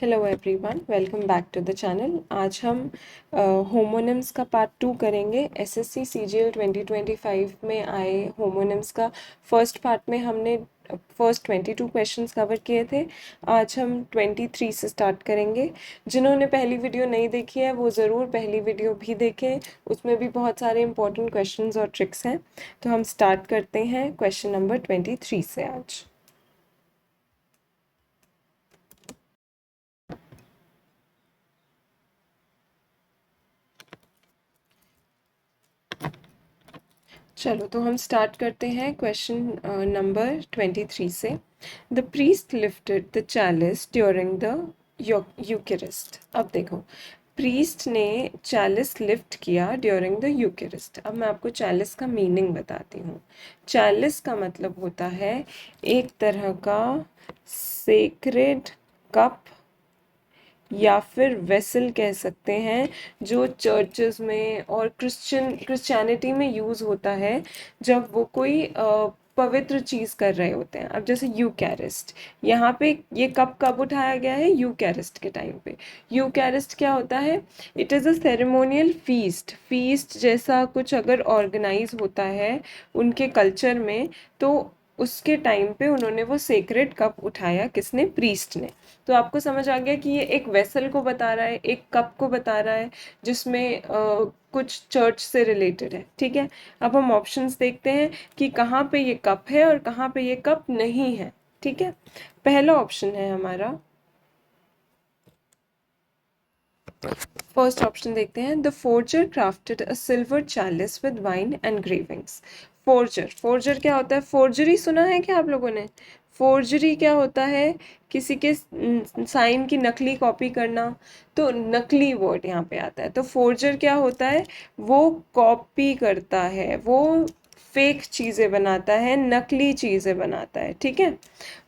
Hello everyone, welcome back to the channel. आज हम homonyms का पार्ट 2 करेंगे। एसएससी सीजीएल 2025 में आए होमोनिम्स का फर्स्ट पार्ट में हमने फर्स्ट 22 क्वेश्चंस कवर किए थे। आज हम 23 से स्टार्ट करेंगे। जिन्होंने पहली वीडियो नहीं देखी है वो ज़रूर पहली वीडियो भी देखें, उसमें भी बहुत सारे इंपॉर्टेंट क्वेश्चंस और ट्रिक्स हैं। तो हम स्टार्ट करते हैं क्वेश्चन नंबर 23 से आज। चलो तो हम स्टार्ट करते हैं क्वेश्चन नंबर 23 से। The priest lifted the chalice during the Eucharist. अब देखो, प्रीस्ट ने चैलिस लिफ्ट किया ड्यूरिंग द यूकेरिस्ट। अब मैं आपको चैलिस का मीनिंग बताती हूँ। चैलिस का मतलब होता है एक तरह का सेक्रेड कप या फिर वेसल कह सकते हैं, जो चर्चेस में और क्रिश्चियनिटी में यूज़ होता है जब वो कोई पवित्र चीज़ कर रहे होते हैं। अब जैसे यूकैरिस्ट, यहाँ पे ये कब उठाया गया है? यूकैरिस्ट के टाइम पे। यूकैरिस्ट क्या होता है? It is a ceremonial feast जैसा कुछ अगर ऑर्गेनाइज होता है उनके कल्चर में, तो उसके टाइम पे उन्होंने वो सेक्रेड कप उठाया। किसने? प्रीस्ट ने। तो आपको समझ आ गया कि ये एक वेसल को बता रहा है, एक कप को बता रहा है जिसमें कुछ चर्च से रिलेटेड है। ठीक है, अब हम ऑप्शंस देखते हैं कि कहाँ पे ये कप है और कहाँ पे ये कप नहीं है। ठीक है, पहला ऑप्शन है हमारा, फर्स्ट ऑप्शन देखते हैं। The forger crafted a silver chalice with wine and engravings. Forger क्या होता है? फोर्जरी सुना है क्या आप लोगों ने? फोर्जरी क्या होता है? किसी के साइन की नकली कॉपी करना। तो नकली वर्ड यहाँ पे आता है। तो फोर्जर क्या होता है? वो कॉपी करता है, वो फेक चीज़ें बनाता है, नकली चीज़ें बनाता है। ठीक है,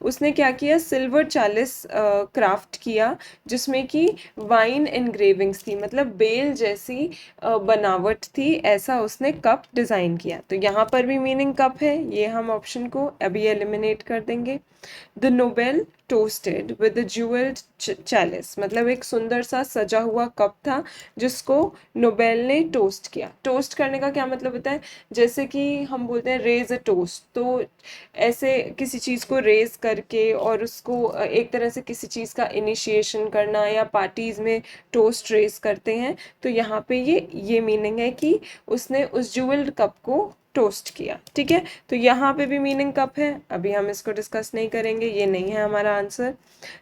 उसने क्या किया? सिल्वर चैलिस क्राफ्ट किया जिसमें कि वाइन एनग्रेविंग्स थी, मतलब बेल जैसी बनावट थी, ऐसा उसने कप डिज़ाइन किया। तो यहाँ पर भी मीनिंग कप है, ये हम ऑप्शन को अभी एलिमिनेट कर देंगे। The noble toasted with jewelled chalice, मतलब एक सुंदर सा सजा हुआ कप था जिसको नोबेल ने टोस्ट किया। टोस्ट करने का क्या मतलब होता है? जैसे कि हम बोलते हैं रेज अ टोस्ट, तो ऐसे किसी चीज़ को रेज करके और उसको एक तरह से किसी चीज़ का इनिशिएशन करना, या पार्टीज में टोस्ट रेज करते हैं। तो यहाँ पे ये मीनिंग है कि उसने उस ज्यूल्ड कप को टोस्ट किया। ठीक है, तो यहाँ पे भी मीनिंग कप है। अभी हम इसको डिस्कस नहीं करेंगे, ये नहीं है हमारा answer.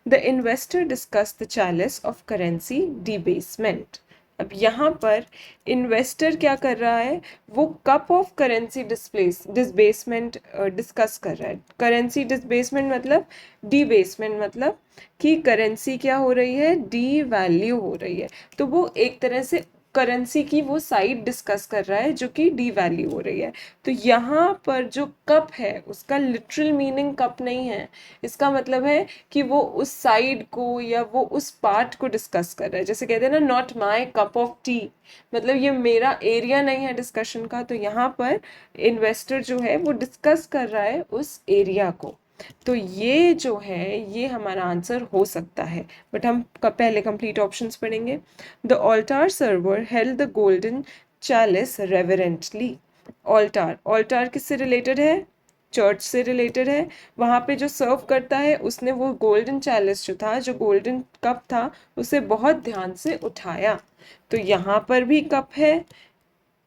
The investor discuss the chalice of currency debasement. अब यहाँ पर इन्वेस्टर क्या कर रहा है? वो cup of currency debasement discuss कर रहा है। करेंसी डिसबेसमेंट मतलब डीबेसमेंट, मतलब कि करेंसी क्या हो रही है? डी वैल्यू हो रही है। तो वो एक तरह से करेंसी की वो साइड डिस्कस कर रहा है जो कि डी वैल्यू हो रही है। तो यहाँ पर जो कप है उसका लिटरल मीनिंग कप नहीं है। इसका मतलब है कि वो उस साइड को या वो उस पार्ट को डिस्कस कर रहा है। जैसे कहते हैं ना, not my cup of T, मतलब ये मेरा एरिया नहीं है डिस्कशन का। तो यहाँ पर इन्वेस्टर जो है वो डिस्कस कर रहा है उस एरिया को। तो ये जो है ये हमारा आंसर हो सकता है, बट हम पहले कंप्लीट ऑप्शंस पढ़ेंगे। The altar server held the golden chalice reverently. Altar किससे रिलेटेड है? चर्च से रिलेटेड है। वहाँ पे जो सर्व करता है उसने वो गोल्डन चैलिस जो था, जो गोल्डन कप था, उसे बहुत ध्यान से उठाया। तो यहाँ पर भी कप है,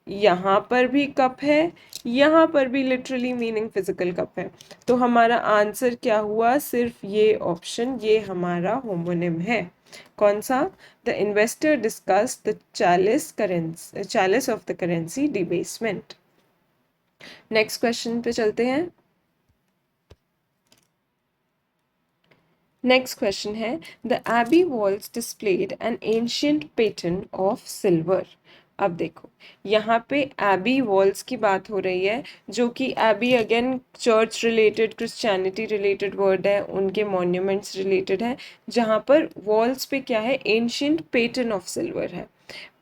यहाँ पर भी कप है, यहाँ पर भी लिटरली मीनिंग फिजिकल कप है। तो हमारा आंसर क्या हुआ? सिर्फ ये ऑप्शन, ये हमारा होमोनिम है। कौन सा? The investor discuss the chalice of the currency debasement. Next question पे चलते हैं। नेक्स्ट क्वेश्चन है, the abbey walls displayed an ancient pattern of silver. अब देखो, यहाँ पे एबी वॉल्स की बात हो रही है, जो कि abbey again church related, Christianity related word है, उनके मॉन्यूमेंट्स रिलेटेड है, जहाँ पर वॉल्स पे क्या है? एंशियंट पैटर्न ऑफ सिल्वर है।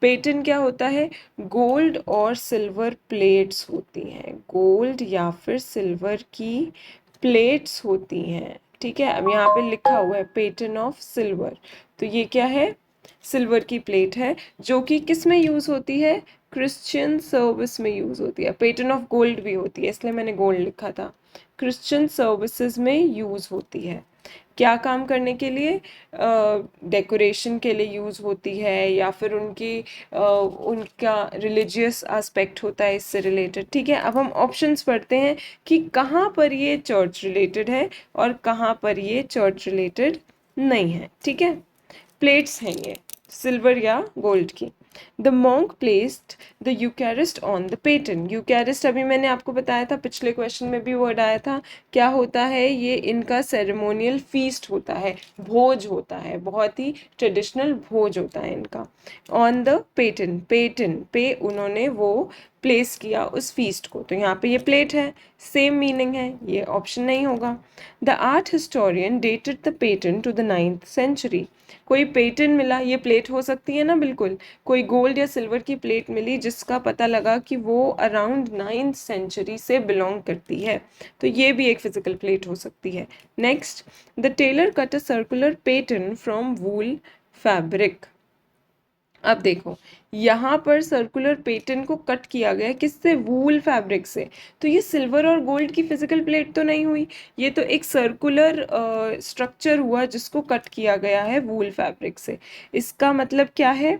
पैटर्न क्या होता है? गोल्ड और सिल्वर प्लेट्स होती हैं, गोल्ड या फिर सिल्वर की प्लेट्स होती हैं। ठीक है। अब यहाँ पे लिखा हुआ है पैटर्न ऑफ सिल्वर, तो ये क्या है, सिल्वर की प्लेट है जो कि किस में यूज होती है, क्रिश्चियन सर्विस में यूज होती है। पैटर्न ऑफ गोल्ड भी होती है, इसलिए मैंने गोल्ड लिखा था। क्रिश्चियन सर्विसेज में यूज होती है, क्या काम करने के लिए, डेकोरेशन के लिए यूज होती है, या फिर उनका रिलीजियस एस्पेक्ट होता है इससे रिलेटेड। ठीक है, अब हम ऑप्शंस पढ़ते हैं कि कहाँ पर ये चर्च रिलेटेड है और कहाँ पर ये चर्च रिलेटेड नहीं है। ठीक है, प्लेट्स हैं ये सिल्वर या गोल्ड की। The monk placed the Eucharist on the paten. Eucharist अभी मैंने आपको बताया था, पिछले क्वेश्चन में भी वर्ड आया था। क्या होता है, ये इनका सेरेमोनियल फीस्ट होता है, भोज होता है, बहुत ही ट्रेडिशनल भोज होता है इनका। ऑन द पेटन, पेटन पे उन्होंने वो प्लेस किया उस फीस्ट को, तो यहाँ पे ये प्लेट है, सेम मीनिंग है, ये ऑप्शन नहीं होगा। The art historian dated the paten to the 9th century. कोई पेटन मिला, ये प्लेट हो सकती है ना, बिल्कुल कोई गोल्ड या सिल्वर की प्लेट मिली जिसका पता लगा कि वो अराउंड 9th सेंचुरी से बिलोंग करती है, तो ये भी एक फिजिकल प्लेट हो सकती है। Next, the tailor cut a circular pattern from wool fabric. अब देखो, यहाँ पर सर्कुलर पैटर्न को कट किया गया किससे, वूल फैब्रिक से, तो ये सिल्वर और गोल्ड की फिजिकल प्लेट तो नहीं हुई, ये तो एक सर्कुलर स्ट्रक्चर हुआ जिसको कट किया गया है वूल फैब्रिक से। इसका मतलब क्या है,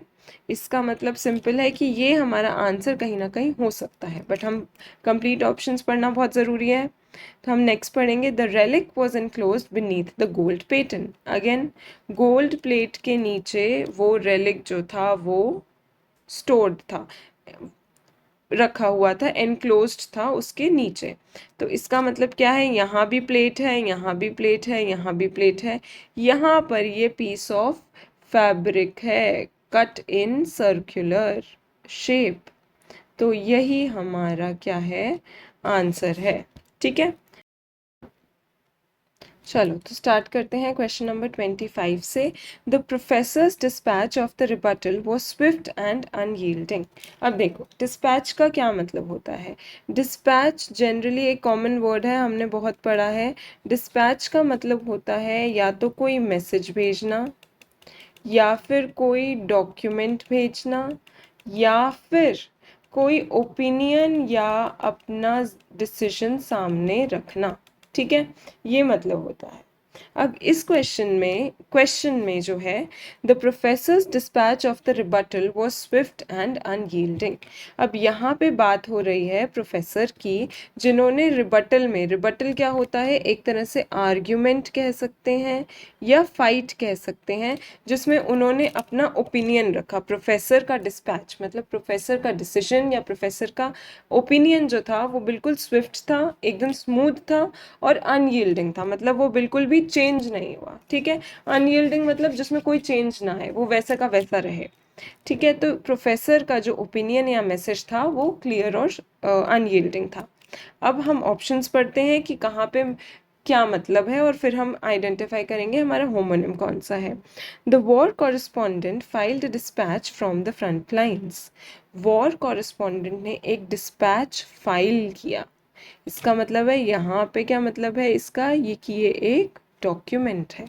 इसका मतलब सिंपल है कि ये हमारा आंसर कहीं ना कहीं हो सकता है, बट हम कंप्लीट ऑप्शंस पढ़ना बहुत ज़रूरी है। तो हम नेक्स्ट पढ़ेंगे, the relic was enclosed beneath the gold paten. Again, gold plate के नीचे वो रेलिक जो था वो स्टोर्ड था, रखा हुआ था, एनक्लोज्ड था उसके नीचे। तो इसका मतलब क्या है, यहाँ भी प्लेट है, यहाँ भी प्लेट है, यहाँ भी प्लेट है, यहाँ पर ये पीस ऑफ फैब्रिक है कट इन सर्कुलर शेप, तो यही हमारा क्या है, आंसर है। ठीक है, चलो तो स्टार्ट करते हैं क्वेश्चन नंबर 25 से। The professors dispatch of the rebuttal was Swift and unyielding. अब देखो, डिस्पैच का क्या मतलब होता है, डिस्पैच जनरली एक कॉमन वर्ड है, हमने बहुत पढ़ा है। डिस्पैच का मतलब होता है या तो कोई मैसेज भेजना, या फिर कोई डॉक्यूमेंट भेजना, या फिर कोई ओपिनियन या अपना डिसीजन सामने रखना। ठीक है, ये मतलब होता है। अब इस क्वेश्चन में जो है, the professors dispatch of the rebuttal was Swift and unyielding. अब यहाँ पे बात हो रही है प्रोफेसर की, जिन्होंने रिबटल क्या होता है, एक तरह से आर्ग्यूमेंट कह सकते हैं या फाइट कह सकते हैं, जिसमें उन्होंने अपना ओपिनियन रखा। प्रोफेसर का डिस्पैच मतलब प्रोफेसर का डिसीजन या प्रोफेसर का ओपिनियन जो था वो बिल्कुल स्विफ्ट था, एकदम स्मूथ था, और अनयील्डिंग था, मतलब वो बिल्कुल भी चेंज नहीं हुआ। ठीक है, अनयील्डिंग मतलब जिसमें कोई चेंज ना है, वो वैसा का वैसा रहे। ठीक है, तो प्रोफेसर का जो ओपिनियन या मैसेज था वो क्लियर और अनयील्डिंग था। अब हम ऑप्शंस पढ़ते हैं कि कहाँ पे क्या मतलब है, और फिर हम आइडेंटिफाई करेंगे हमारा होमोनिम कौन सा है। The war correspondent filed dispatch from the front lines. War correspondent ने एक डिस्पैच फाइल किया, इसका मतलब है यहाँ पे क्या मतलब है इसका, ये कि ये एक डॉक्यूमेंट है।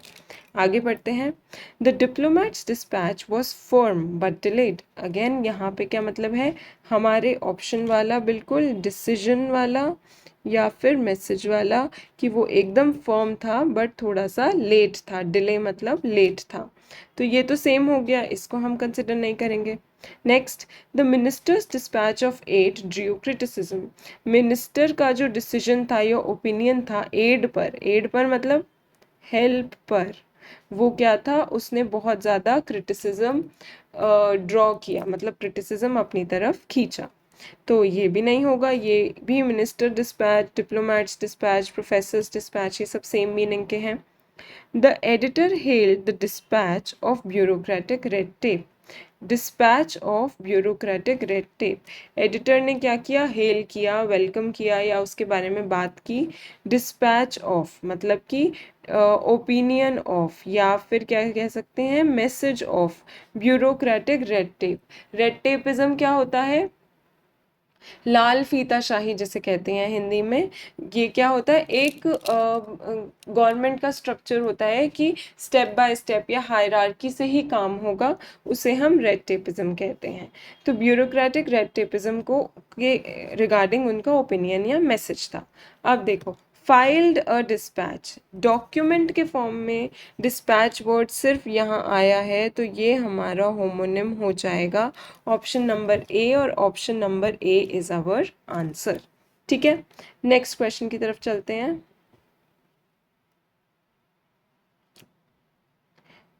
आगे बढ़ते हैं, the diplomats dispatch was firm but delayed. Again यहाँ पे क्या मतलब है, हमारे ऑप्शन वाला बिल्कुल डिसीजन वाला या फिर मैसेज वाला, कि वो एकदम फर्म था बट थोड़ा सा लेट था, डिले मतलब लेट था, तो ये तो सेम हो गया, इसको हम कंसिडर नहीं करेंगे। Next, the minister's dispatch of aid drew criticism. Minister का जो डिसीजन था या ओपिनियन था एड पर मतलब हेल्प पर, वो क्या था, उसने बहुत ज़्यादा क्रिटिसिज्म ड्रॉ किया, मतलब क्रिटिसिज्म अपनी तरफ खींचा, तो ये भी नहीं होगा, ये भी minister dispatch, diplomats dispatch, professors dispatch, ये सब सेम मीनिंग के हैं। The editor held the dispatch of bureaucratic red tape. Dispatch of bureaucratic red tape, editor ने क्या किया, हेल किया, वेलकम किया, या उसके बारे में बात की। डिस्पैच ऑफ मतलब कि ओपिनियन ऑफ, या फिर क्या कह सकते हैं, message of bureaucratic red tape. Red tapism क्या होता है, लाल फीता शाही जिसे कहते हैं हिंदी में, ये क्या होता है, एक गवर्नमेंट का स्ट्रक्चर होता है कि स्टेप बाय स्टेप या हायरार्की से ही काम होगा, उसे हम रेड टेपिज्म कहते हैं। तो ब्यूरोक्रेटिक रेड टेपिज्म को के रिगार्डिंग उनका ओपिनियन या मैसेज था। अब देखो, फाइल्ड अ डिस्पैच, डॉक्यूमेंट के फॉर्म में डिस्पैच वर्ड सिर्फ यहाँ आया है, तो ये हमारा होमोनिम हो जाएगा ऑप्शन नंबर ए, और option number A is our answer. ठीक है, नेक्स्ट क्वेश्चन की तरफ चलते हैं।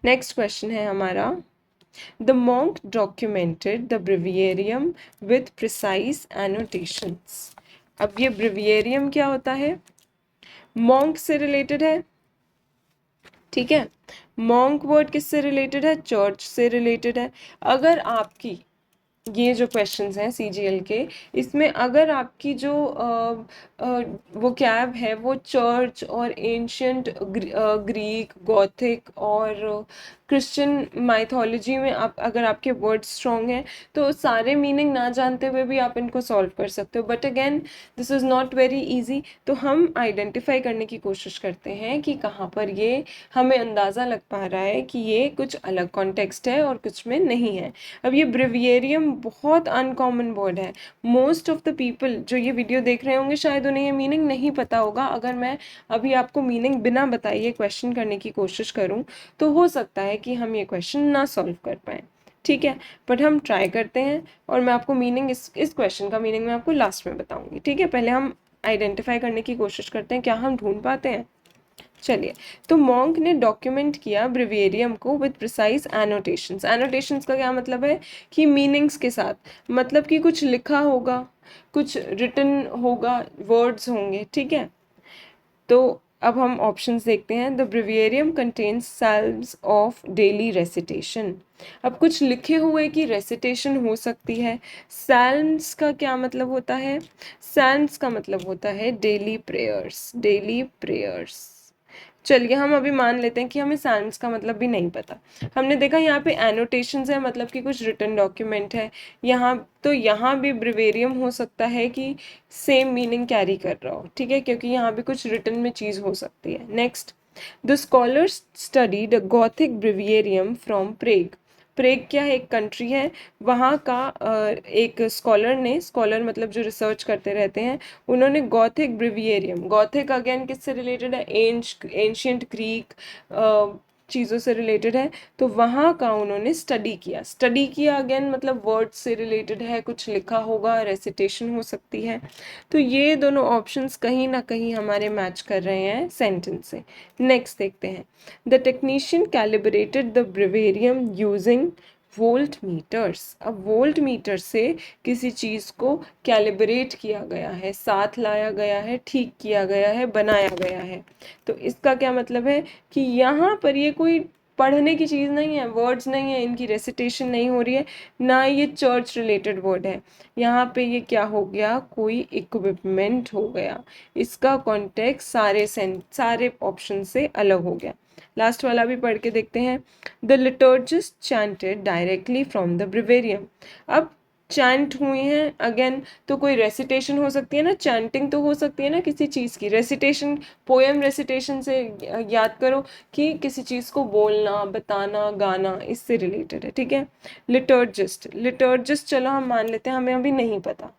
नेक्स्ट क्वेश्चन है हमारा, the monk documented the breviarium with precise annotations। अब ये ब्रिवियरियम क्या होता है, मॉन्क से रिलेटेड है, ठीक है। मॉन्क वर्ड किससे रिलेटेड है, चर्च से रिलेटेड है। अगर आपकी ये जो क्वेश्चंस हैं सीजीएल के, इसमें अगर आपकी जो वो कैब है वो चर्च और एंशियंट ग्रीक, गॉथिक और क्रिश्चियन माइथोलॉजी में आप अगर आपके वर्ड स्ट्रॉन्ग हैं तो सारे मीनिंग ना जानते हुए भी आप इनको सॉल्व कर सकते हो, but again this is not very easy. तो हम आइडेंटिफाई करने की कोशिश करते हैं कि कहाँ पर ये हमें अंदाज़ा लग पा रहा है कि ये कुछ अलग कॉन्टेक्स्ट है और कुछ में नहीं है। अब ये ब्रिवियरियम बहुत अनकॉमन वर्ड है, मोस्ट ऑफ द पीपल जो ये वीडियो देख रहे होंगे शायद उन्हें ये मीनिंग नहीं पता होगा। अगर मैं अभी आपको मीनिंग बिना बताए क्वेश्चन करने की कोशिश करूं तो हो सकता है कि हम ये क्वेश्चन ना सॉल्व कर पाए, ठीक है, बट हम ट्राई करते हैं और मैं आपको मीनिंग इस क्वेश्चन का मीनिंग मैं आपको लास्ट में बताऊंगी, ठीक है। पहले हम आइडेंटिफाई करने की कोशिश करते हैं, क्या हम ढूंढ पाते हैं। चलिए, तो मॉन्क ने डॉक्यूमेंट किया ब्रिवेरियम को विद प्रिसाइज एनोटेशंस। एनोटेशंस का क्या मतलब है कि मीनिंग्स के साथ, मतलब कि कुछ लिखा होगा, कुछ रिटन होगा, वर्ड्स होंगे, ठीक है। तो अब हम ऑप्शंस देखते हैं। The breviarium contains psalms of daily recitation. अब कुछ लिखे हुए की रेसिटेशन हो सकती है। साल्म्स का क्या मतलब होता है, साल्म्स का मतलब होता है डेली प्रेयर्स, डेली प्रेयर्स। चलिए, हम अभी मान लेते हैं कि हमें साल्म्स का मतलब भी नहीं पता। हमने देखा यहाँ पे एनोटेशंस है, मतलब कि कुछ रिटन डॉक्यूमेंट है यहाँ, तो यहाँ भी ब्रिवेरियम हो सकता है कि सेम मीनिंग कैरी कर रहा हो, ठीक है, क्योंकि यहाँ भी कुछ रिटन में चीज़ हो सकती है। Next, the scholars studied Gothic breviarium from Prague. Prague क्या है, एक कंट्री है, वहाँ का एक स्कॉलर ने, स्कॉलर मतलब जो रिसर्च करते रहते हैं, उन्होंने गॉथिक ब्रिवियरियम, गॉथिक अगेन किससे रिलेटेड है, एंशियंट ग्रीक चीज़ों से रिलेटेड है, तो वहाँ का उन्होंने स्टडी किया। स्टडी किया अगेन मतलब वर्ड से रिलेटेड है, कुछ लिखा होगा, रेसिटेशन हो सकती है। तो ये दोनों ऑप्शंस कहीं ना कहीं हमारे मैच कर रहे हैं सेंटेंस से। नेक्स्ट देखते हैं, the technician calibrated the breviarium using volt meters. अब वोल्ट मीटर से किसी चीज़ को कैलिब्रेट किया गया है, साथ लाया गया है, ठीक किया गया है, बनाया गया है। तो इसका क्या मतलब है कि यहाँ पर ये कोई पढ़ने की चीज़ नहीं है, वर्ड्स नहीं है, इनकी रेसिटेशन नहीं हो रही है, ना ये चर्च रिलेटेड वर्ड है। यहाँ पे ये क्या हो गया, कोई इक्विपमेंट हो गया। इसका कॉन्टेक्स्ट सारे ऑप्शन से अलग हो गया। लास्ट वाला भी पढ़ के देखते हैं। The liturgist chanted directly from the breviarium. अब चैंट हुई हैं अगेन, तो कोई रेसिटेशन हो सकती है ना, चैंटिंग तो हो सकती है ना किसी चीज़ की। रेसिटेशन, पोएम रेसिटेशन से याद करो कि किसी चीज़ को बोलना, बताना, गाना, इससे रिलेटेड है, ठीक है। लिटर्जिस्ट, लिटर्जिस्ट चलो हम मान लेते हैं, हमें अभी नहीं पता,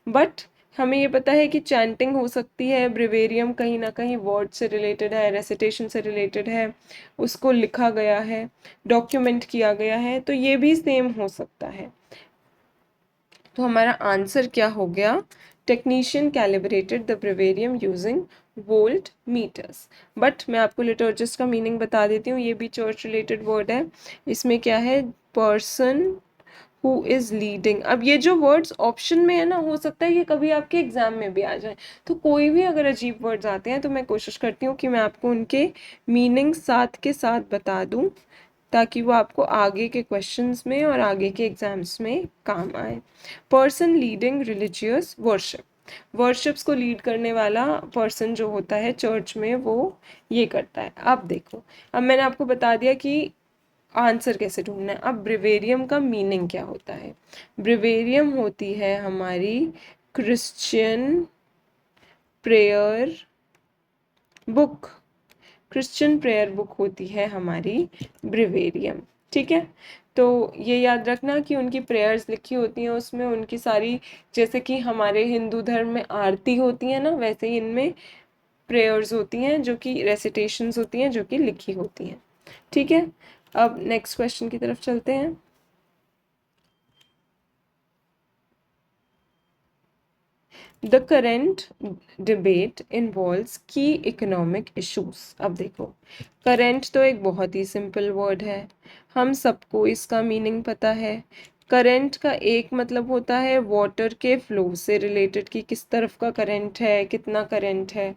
बट हमें ये पता है कि चैंटिंग हो सकती है। ब्रिवेरियम कहीं ना कहीं वर्ड से रिलेटेड है, रेसिटेशन से रिलेटेड है, उसको लिखा गया है, डॉक्यूमेंट किया गया है, तो ये भी सेम हो सकता है। तो हमारा आंसर क्या हो गया, technician calibrated the breviarium using volt meters. But मैं आपको लिटर्जिस्ट का मीनिंग बता देती हूँ, ये भी चर्च रिलेटेड वर्ड है। इसमें क्या है, पर्सन हु इज लीडिंग। अब ये जो वर्ड्स ऑप्शन में है ना, हो सकता है ये कभी आपके एग्जाम में भी आ जाए, तो कोई भी अगर अजीब वर्ड्स आते हैं तो मैं कोशिश करती हूँ कि मैं आपको उनके मीनिंग साथ के साथ बता दूँ, ताकि वो आपको आगे के क्वेश्चंस में और आगे के एग्जाम्स में काम आए। Person leading religious worship, worships को लीड करने वाला पर्सन जो होता है चर्च में, वो ये करता है। अब देखो, अब मैंने आपको बता दिया कि आंसर कैसे ढूंढना है। अब ब्रिवेरियम का मीनिंग क्या होता है, ब्रिवेरियम होती है हमारी Christian prayer book, Christian prayer book होती है हमारी ब्रिवेरियम। ठीक है, तो ये याद रखना कि उनकी प्रेयर्स लिखी होती हैं उसमें, उनकी सारी, जैसे कि हमारे हिंदू धर्म में आरती होती है ना, वैसे ही इनमें प्रेयर्स होती हैं जो कि रेसिटेशंस होती हैं जो कि लिखी होती हैं। ठीक है, अब नेक्स्ट क्वेश्चन की तरफ चलते हैं। द करेंट डिबेट इन्वॉल्व्स की इकोनॉमिक इश्यूज। अब देखो, करेंट तो एक बहुत ही सिंपल वर्ड है, हम सबको इसका मीनिंग पता है। करंट का एक मतलब होता है वाटर के फ्लो से रिलेटेड, कि किस तरफ का करंट है, कितना करंट है।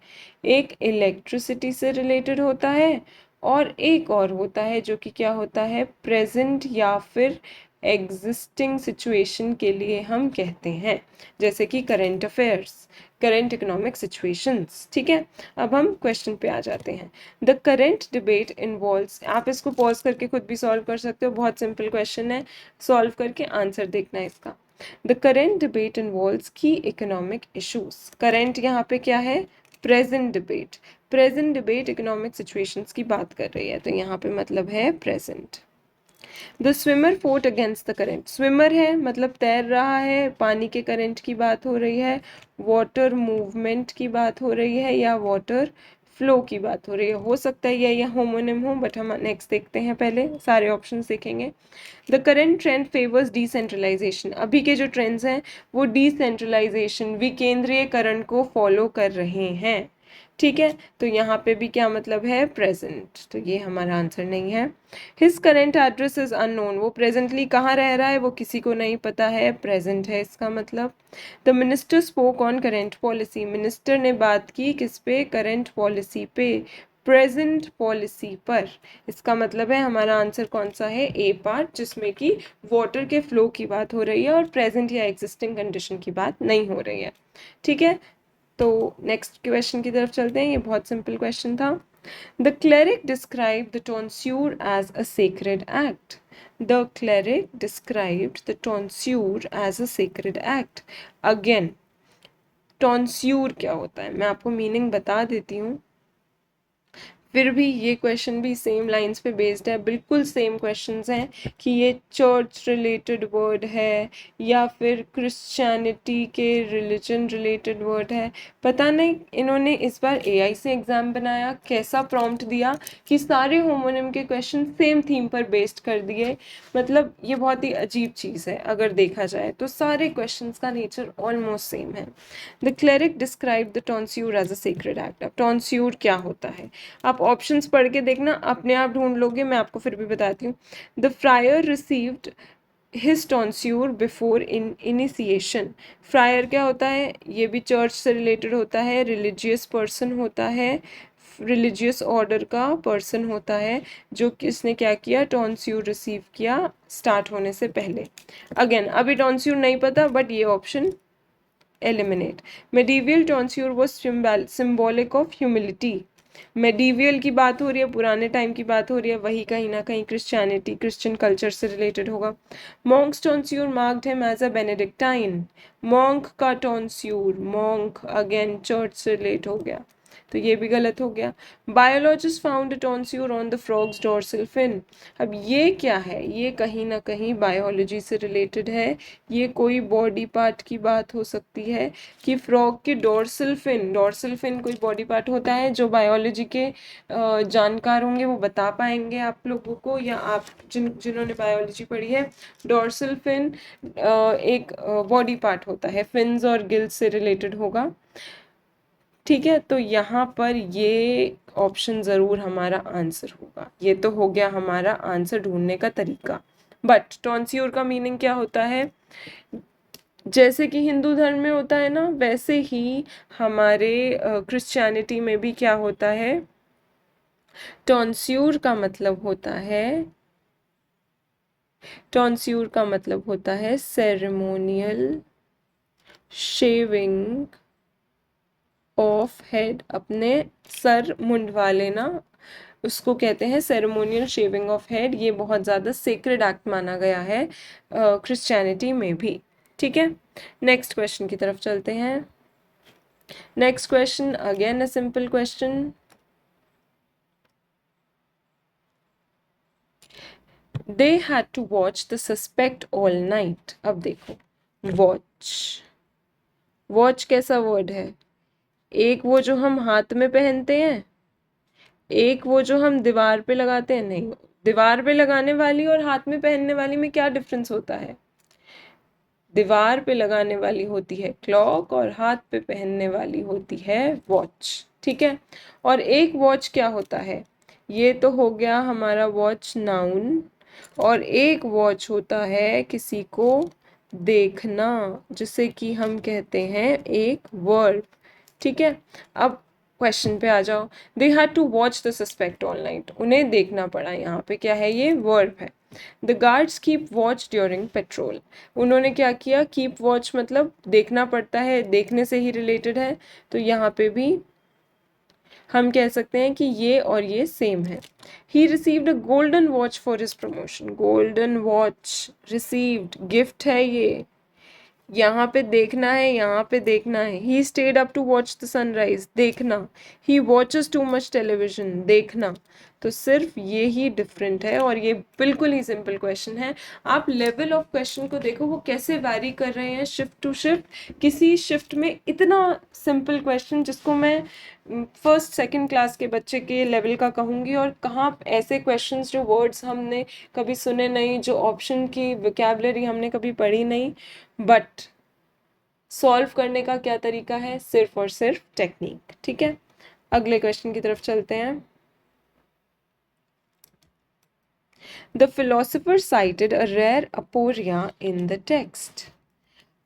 एक इलेक्ट्रिसिटी से रिलेटेड होता है, और एक और होता है जो कि क्या होता है, प्रेजेंट या फिर एग्जिस्टिंग सिचुएशन के लिए हम कहते हैं, जैसे कि current affairs, current economic situations. ठीक है, अब हम क्वेश्चन पे आ जाते हैं। द करंट डिबेट इन्वॉल्व्स, आप इसको पॉज करके खुद भी सॉल्व कर सकते हो, बहुत सिंपल क्वेश्चन है, सॉल्व करके आंसर देखना है इसका। द करेंट डिबेट इन्वॉल्व्स की इकोनॉमिक इश्यूज। करेंट यहाँ पे क्या है, present debate, present debate economic situations की बात कर रही है, तो यहाँ पे मतलब है present. The swimmer fought against the current, swimmer है मतलब तैर रहा है, पानी के करंट की बात हो रही है, वाटर मूवमेंट की बात हो रही है, या वाटर फ्लो की बात हो रही है, हो सकता है ये होमोनिम हो, बट हम नेक्स्ट देखते हैं, पहले सारे ऑप्शंस देखेंगे। The current trend favours decentralisation, अभी के जो ट्रेंड्स हैं वो डिसेंट्रलाइजेशन, विकेंद्रीयकरण को फॉलो कर रहे हैं। ठीक है, तो यहाँ पे भी क्या मतलब है, प्रेजेंट, तो ये हमारा आंसर नहीं है। His current address is unknown, वो प्रेजेंटली कहाँ रह रहा है वो किसी को नहीं पता है, प्रेजेंट है इसका मतलब। The minister spoke on current policy, minister ने बात की किस पे, करेंट पॉलिसी पे, प्रेजेंट पॉलिसी पर, इसका मतलब है हमारा आंसर कौन सा है, ए पार्ट, जिसमें कि वाटर के फ्लो की बात हो रही है और प्रेजेंट या एग्जिस्टिंग कंडीशन की बात नहीं हो रही है। ठीक है, तो नेक्स्ट क्वेश्चन की तरफ चलते हैं, ये बहुत सिंपल क्वेश्चन था। The cleric describe the tonsure as a sacred act, the cleric described the tonsure as a sacred act. Again, tonsure क्या होता है मैं आपको मीनिंग बता देती हूँ, फिर भी ये क्वेश्चन भी सेम लाइंस पे बेस्ड है, बिल्कुल सेम क्वेश्चंस हैं कि ये चर्च रिलेटेड वर्ड है या फिर क्रिश्चियनिटी के रिलीजन रिलेटेड वर्ड है। पता नहीं इन्होंने इस बार एआई से एग्जाम बनाया, कैसा प्रॉम्प्ट दिया कि सारे होमोनिम के क्वेश्चन सेम थीम पर बेस्ड कर दिए। मतलब ये बहुत ही अजीब चीज़ है, अगर देखा जाए तो सारे क्वेश्चंस का नेचर ऑलमोस्ट सेम है। The cleric describe the tonsure as a sacred act. अब टॉन्स्यूर क्या होता है, आप ऑप्शंस पढ़ के देखना, अपने आप ढूंढ लोगे, मैं आपको फिर भी बताती हूँ। The friar received his tonsure before initiation, friar क्या होता है, ये भी चर्च से रिलेटेड होता है, रिलीजियस पर्सन होता है, रिलीजियस ऑर्डर का पर्सन होता है, जो किसने क्या किया, टॉन्स्यूर रिसीव किया स्टार्ट होने से पहले। अगेन अभी टॉन्स्यूर नहीं पता, बट ये option eliminate. Medieval tonsure was symbolic of humility, medieval की बात हो रही है, पुराने टाइम की बात हो रही है, वही कहीं ना कहीं क्रिश्चियनिटी, क्रिश्चियन कल्चर से रिलेटेड होगा। Monks tonsure marked him as a Benedictine, monk का टॉन्स्यूर, मॉन्क अगेन चर्च से रिलेट हो गया, तो ये भी गलत हो गया। Biologist found tonsure on the frog's dorsal fin, अब ये क्या है, ये कहीं ना कहीं बायोलॉजी से रिलेटेड है, ये कोई बॉडी पार्ट की बात हो सकती है कि फ्रॉग के डोर्सल फिन, डोर्सल फिन कोई बॉडी पार्ट होता है, जो बायोलॉजी के जानकार होंगे वो बता पाएंगे आप लोगों को, या आप जिन्होंने बायोलॉजी पढ़ी है, डोर्सल फिन एक बॉडी पार्ट होता है, फिन्स और गिल्स से रिलेटेड होगा। ठीक है, तो यहाँ पर ये ऑप्शन ज़रूर हमारा आंसर होगा, ये तो हो गया हमारा आंसर ढूंढने का तरीका। बट टॉन्स्यूर का मीनिंग क्या होता है, जैसे कि हिंदू धर्म में होता है ना, वैसे ही हमारे क्रिश्चियनिटी में भी क्या होता है, टॉन्स्यूर का मतलब होता है, टॉन्स्यूर का मतलब होता है सेरेमोनियल शेविंग ऑफ हेड, अपने सर मुंडवा लेना, उसको कहते हैं सेरेमोनियल शेविंग ऑफ हेड। ये बहुत ज़्यादा सेक्रेड एक्ट माना गया है क्रिश्चियनिटी में भी। ठीक है, नेक्स्ट क्वेश्चन की तरफ चलते हैं। Next question again a simple question. They had to watch the suspect all night. अब देखो, वॉच, वॉच कैसा वर्ड है? एक वो जो हम हाथ में पहनते हैं, एक वो जो हम दीवार पे लगाते हैं। नहीं, दीवार पे लगाने वाली और हाथ में पहनने वाली में क्या डिफरेंस होता है? दीवार पे लगाने वाली होती है क्लॉक और हाथ पे पहनने वाली होती है वॉच। ठीक है, और एक वॉच क्या होता है? ये तो हो गया हमारा वॉच नाउन, और एक वॉच होता है किसी को देखना, जिसे कि हम कहते हैं एक वर्ब। ठीक है, अब क्वेश्चन पे आ जाओ। They had to watch the suspect all night, उन्हें देखना पड़ा, यहाँ पे क्या है? ये वर्ब है। The guards keep watch during petrol, उन्होंने क्या किया? कीप वॉच मतलब देखना पड़ता है, देखने से ही रिलेटेड है, तो यहाँ पे भी हम कह सकते हैं कि ये और ये सेम है। He received a golden watch for his promotion, golden watch received, gift है ये, यहाँ पे देखना है, यहाँ पे देखना है। He stayed up to watch the sunrise, देखना। He watches too much television, देखना। तो सिर्फ ये ही डिफरेंट है, और ये बिल्कुल ही सिंपल क्वेश्चन है। आप लेवल ऑफ क्वेश्चन को देखो, वो कैसे वैरी कर रहे हैं शिफ्ट टू शिफ्ट। किसी शिफ्ट में इतना सिंपल क्वेश्चन जिसको मैं फर्स्ट सेकंड क्लास के बच्चे के लेवल का कहूँगी, और कहाँ ऐसे क्वेश्चंस जो वर्ड्स हमने कभी सुने नहीं, जो ऑप्शन की वोकैबुलरी हमने कभी पढ़ी नहीं, बट सॉल्व करने का क्या तरीका है? सिर्फ और सिर्फ टेक्निक। ठीक है, अगले क्वेश्चन की तरफ चलते हैं। The philosopher cited a rare aporia in the text.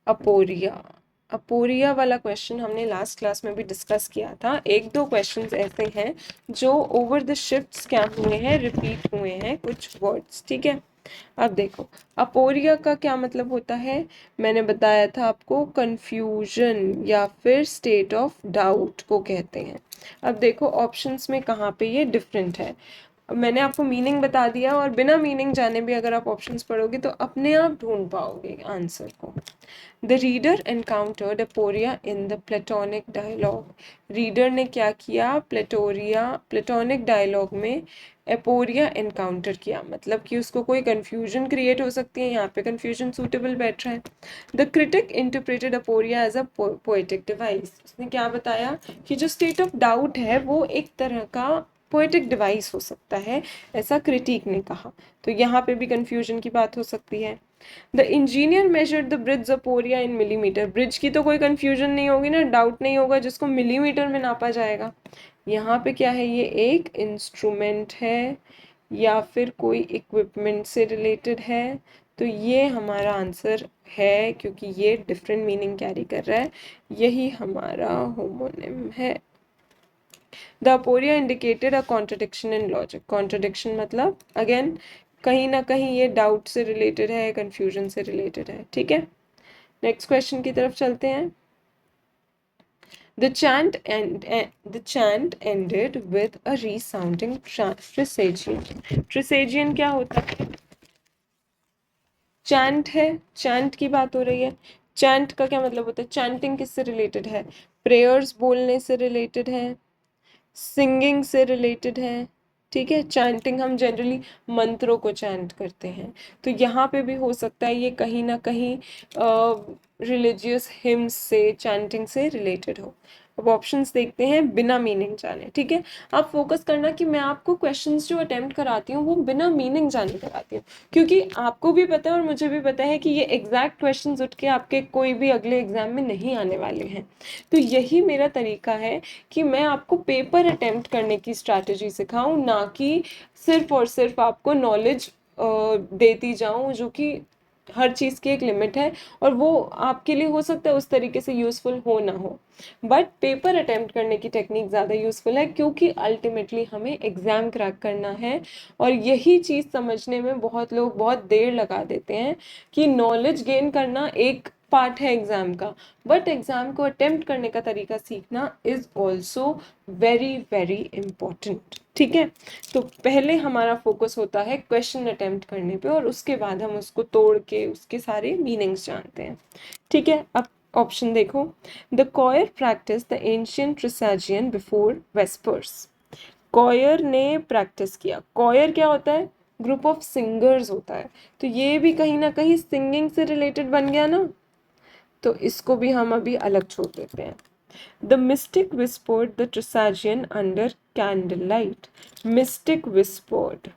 Aporia, aporia वाला क्वेश्चन हमने लास्ट क्लास में भी डिस्कस किया था। एक दो क्वेश्चंस ऐसे हैं जो ओवर द शिफ्ट्स क्या हुए हैं, रिपीट हुए हैं कुछ वर्ड्स। ठीक है, अब देखो, अपोरिया का क्या मतलब होता है? मैंने बताया था आपको, कंफ्यूजन या फिर स्टेट ऑफ डाउट को कहते हैं। अब देखो ऑप्शंस में कहाँ पे ये डिफरेंट है। मैंने आपको मीनिंग बता दिया, और बिना मीनिंग जाने भी अगर आप ऑप्शंस पढ़ोगे तो अपने आप ढूंढ पाओगे आंसर को। The reader encountered aporia in the Platonic dialogue. Reader ने क्या किया? प्लेटोनिक डायलॉग में एपोरिया एनकाउंटर किया, मतलब कि उसको कोई कंफ्यूजन क्रिएट हो सकती है। यहाँ पे कंफ्यूजन सूटेबल बैठ रहा है। The critic interpreted aporia as a poetic device, उसने क्या बताया कि जो स्टेट ऑफ डाउट है वो एक तरह का पोएटिक डिवाइस हो सकता है, ऐसा क्रिटिक ने कहा। तो यहाँ पे भी कंफ्यूजन की बात हो सकती है। The engineer measured the bridge aporia in millimetre, bridge की तो कोई कंफ्यूजन नहीं होगी ना, डाउट नहीं होगा, जिसको मिलीमीटर में नापा जाएगा। यहाँ पे क्या है? ये एक इंस्ट्रूमेंट है या फिर कोई इक्विपमेंट से रिलेटेड है, तो ये हमारा आंसर है, क्योंकि ये डिफरेंट मीनिंग कैरी कर रहा है। यही हमारा होमोनिम है। The aporia indicated a contradiction in logic, contradiction मतलब अगेन कहीं ना कहीं ये डाउट से रिलेटेड है, कंफ्यूजन से रिलेटेड है। ठीक है, नेक्स्ट क्वेश्चन की तरफ चलते हैं। The chant ended with a resounding presagion. Presagion क्या होता है? चैंट है, चैंट की बात हो रही है। चैंट का क्या मतलब होता है? चैंटिंग किससे रिलेटेड है? प्रेयर्स बोलने से रिलेटेड है, सिंगिंग से रिलेटेड है। ठीक है, चैंटिंग हम जनरली मंत्रों को चैंट करते हैं, तो यहाँ पे भी हो सकता है ये कहीं ना कहीं रिलीजियस हिम्स से, चैंटिंग से रिलेटेड हो। अब ऑप्शंस देखते हैं बिना मीनिंग जाने। ठीक है, आप फोकस करना कि मैं आपको क्वेश्चंस जो अटेम्प्ट कराती हूँ वो बिना मीनिंग जाने कराती हूँ, क्योंकि आपको भी पता है और मुझे भी पता है कि ये एग्जैक्ट क्वेश्चंस उठ के आपके कोई भी अगले एग्जाम में नहीं आने वाले हैं। तो यही मेरा तरीका है कि मैं आपको पेपर अटेम्प्ट करने की स्ट्रैटेजी सिखाऊं, ना कि सिर्फ और सिर्फ आपको नॉलेज देती जाऊं, जो कि हर चीज़ की एक लिमिट है, और वो आपके लिए हो सकता है उस तरीके से यूज़फुल हो ना हो। बट पेपर अटेम्प्ट करने की टेक्निक ज़्यादा यूज़फुल है, क्योंकि अल्टीमेटली हमें एग्ज़ाम क्रैक करना है। और यही चीज़ समझने में बहुत लोग बहुत देर लगा देते हैं कि नॉलेज गेन करना एक पार्ट है एग्जाम का, बट एग्जाम को अटेम्प्ट करने का तरीका सीखना is also very very important. ठीक है, तो पहले हमारा फोकस होता है क्वेश्चन अटेम्प्ट करने पे, और उसके बाद हम उसको तोड़ के उसके सारे मीनिंग्स जानते हैं। ठीक है, अब ऑप्शन देखो। The choir practice the ancient trisagion before vespers. Choir ने प्रैक्टिस किया। कॉयर क्या होता है? ग्रुप ऑफ सिंगर्स होता है। तो ये भी कहीं ना कहीं सिंगिंग से रिलेटेड बन गया ना, तो इसको भी हम अभी अलग छोड़ देते हैं। The mystic whispered the trisagion under candle light. Mystic whispered,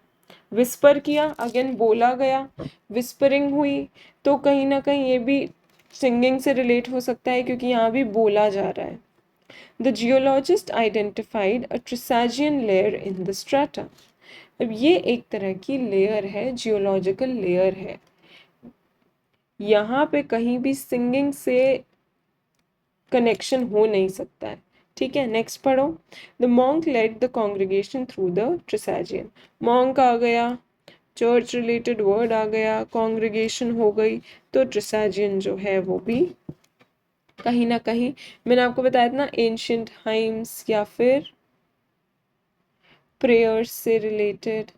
whisper किया, अगेन बोला गया, विस्परिंग हुई, तो कहीं ना कहीं ये भी सिंगिंग से रिलेट हो सकता है, क्योंकि यहाँ भी बोला जा रहा है। The geologist identified a Trisagian layer in the strata. अब ये एक तरह की लेयर है, जियोलॉजिकल लेयर है। यहाँ पे कहीं भी सिंगिंग से कनेक्शन हो नहीं सकता है। ठीक है, नेक्स्ट पढ़ो। The monk led the congregation through the trisagion. Monk आ गया, चर्च रिलेटेड वर्ड आ गया, कॉन्ग्रीगेशन हो गई, तो ट्रिसाजियन जो है वो भी कहीं ना कहीं, मैंने आपको बताया था ना, एंशियंट हाइम्स या फिर प्रेयर्स से रिलेटेड,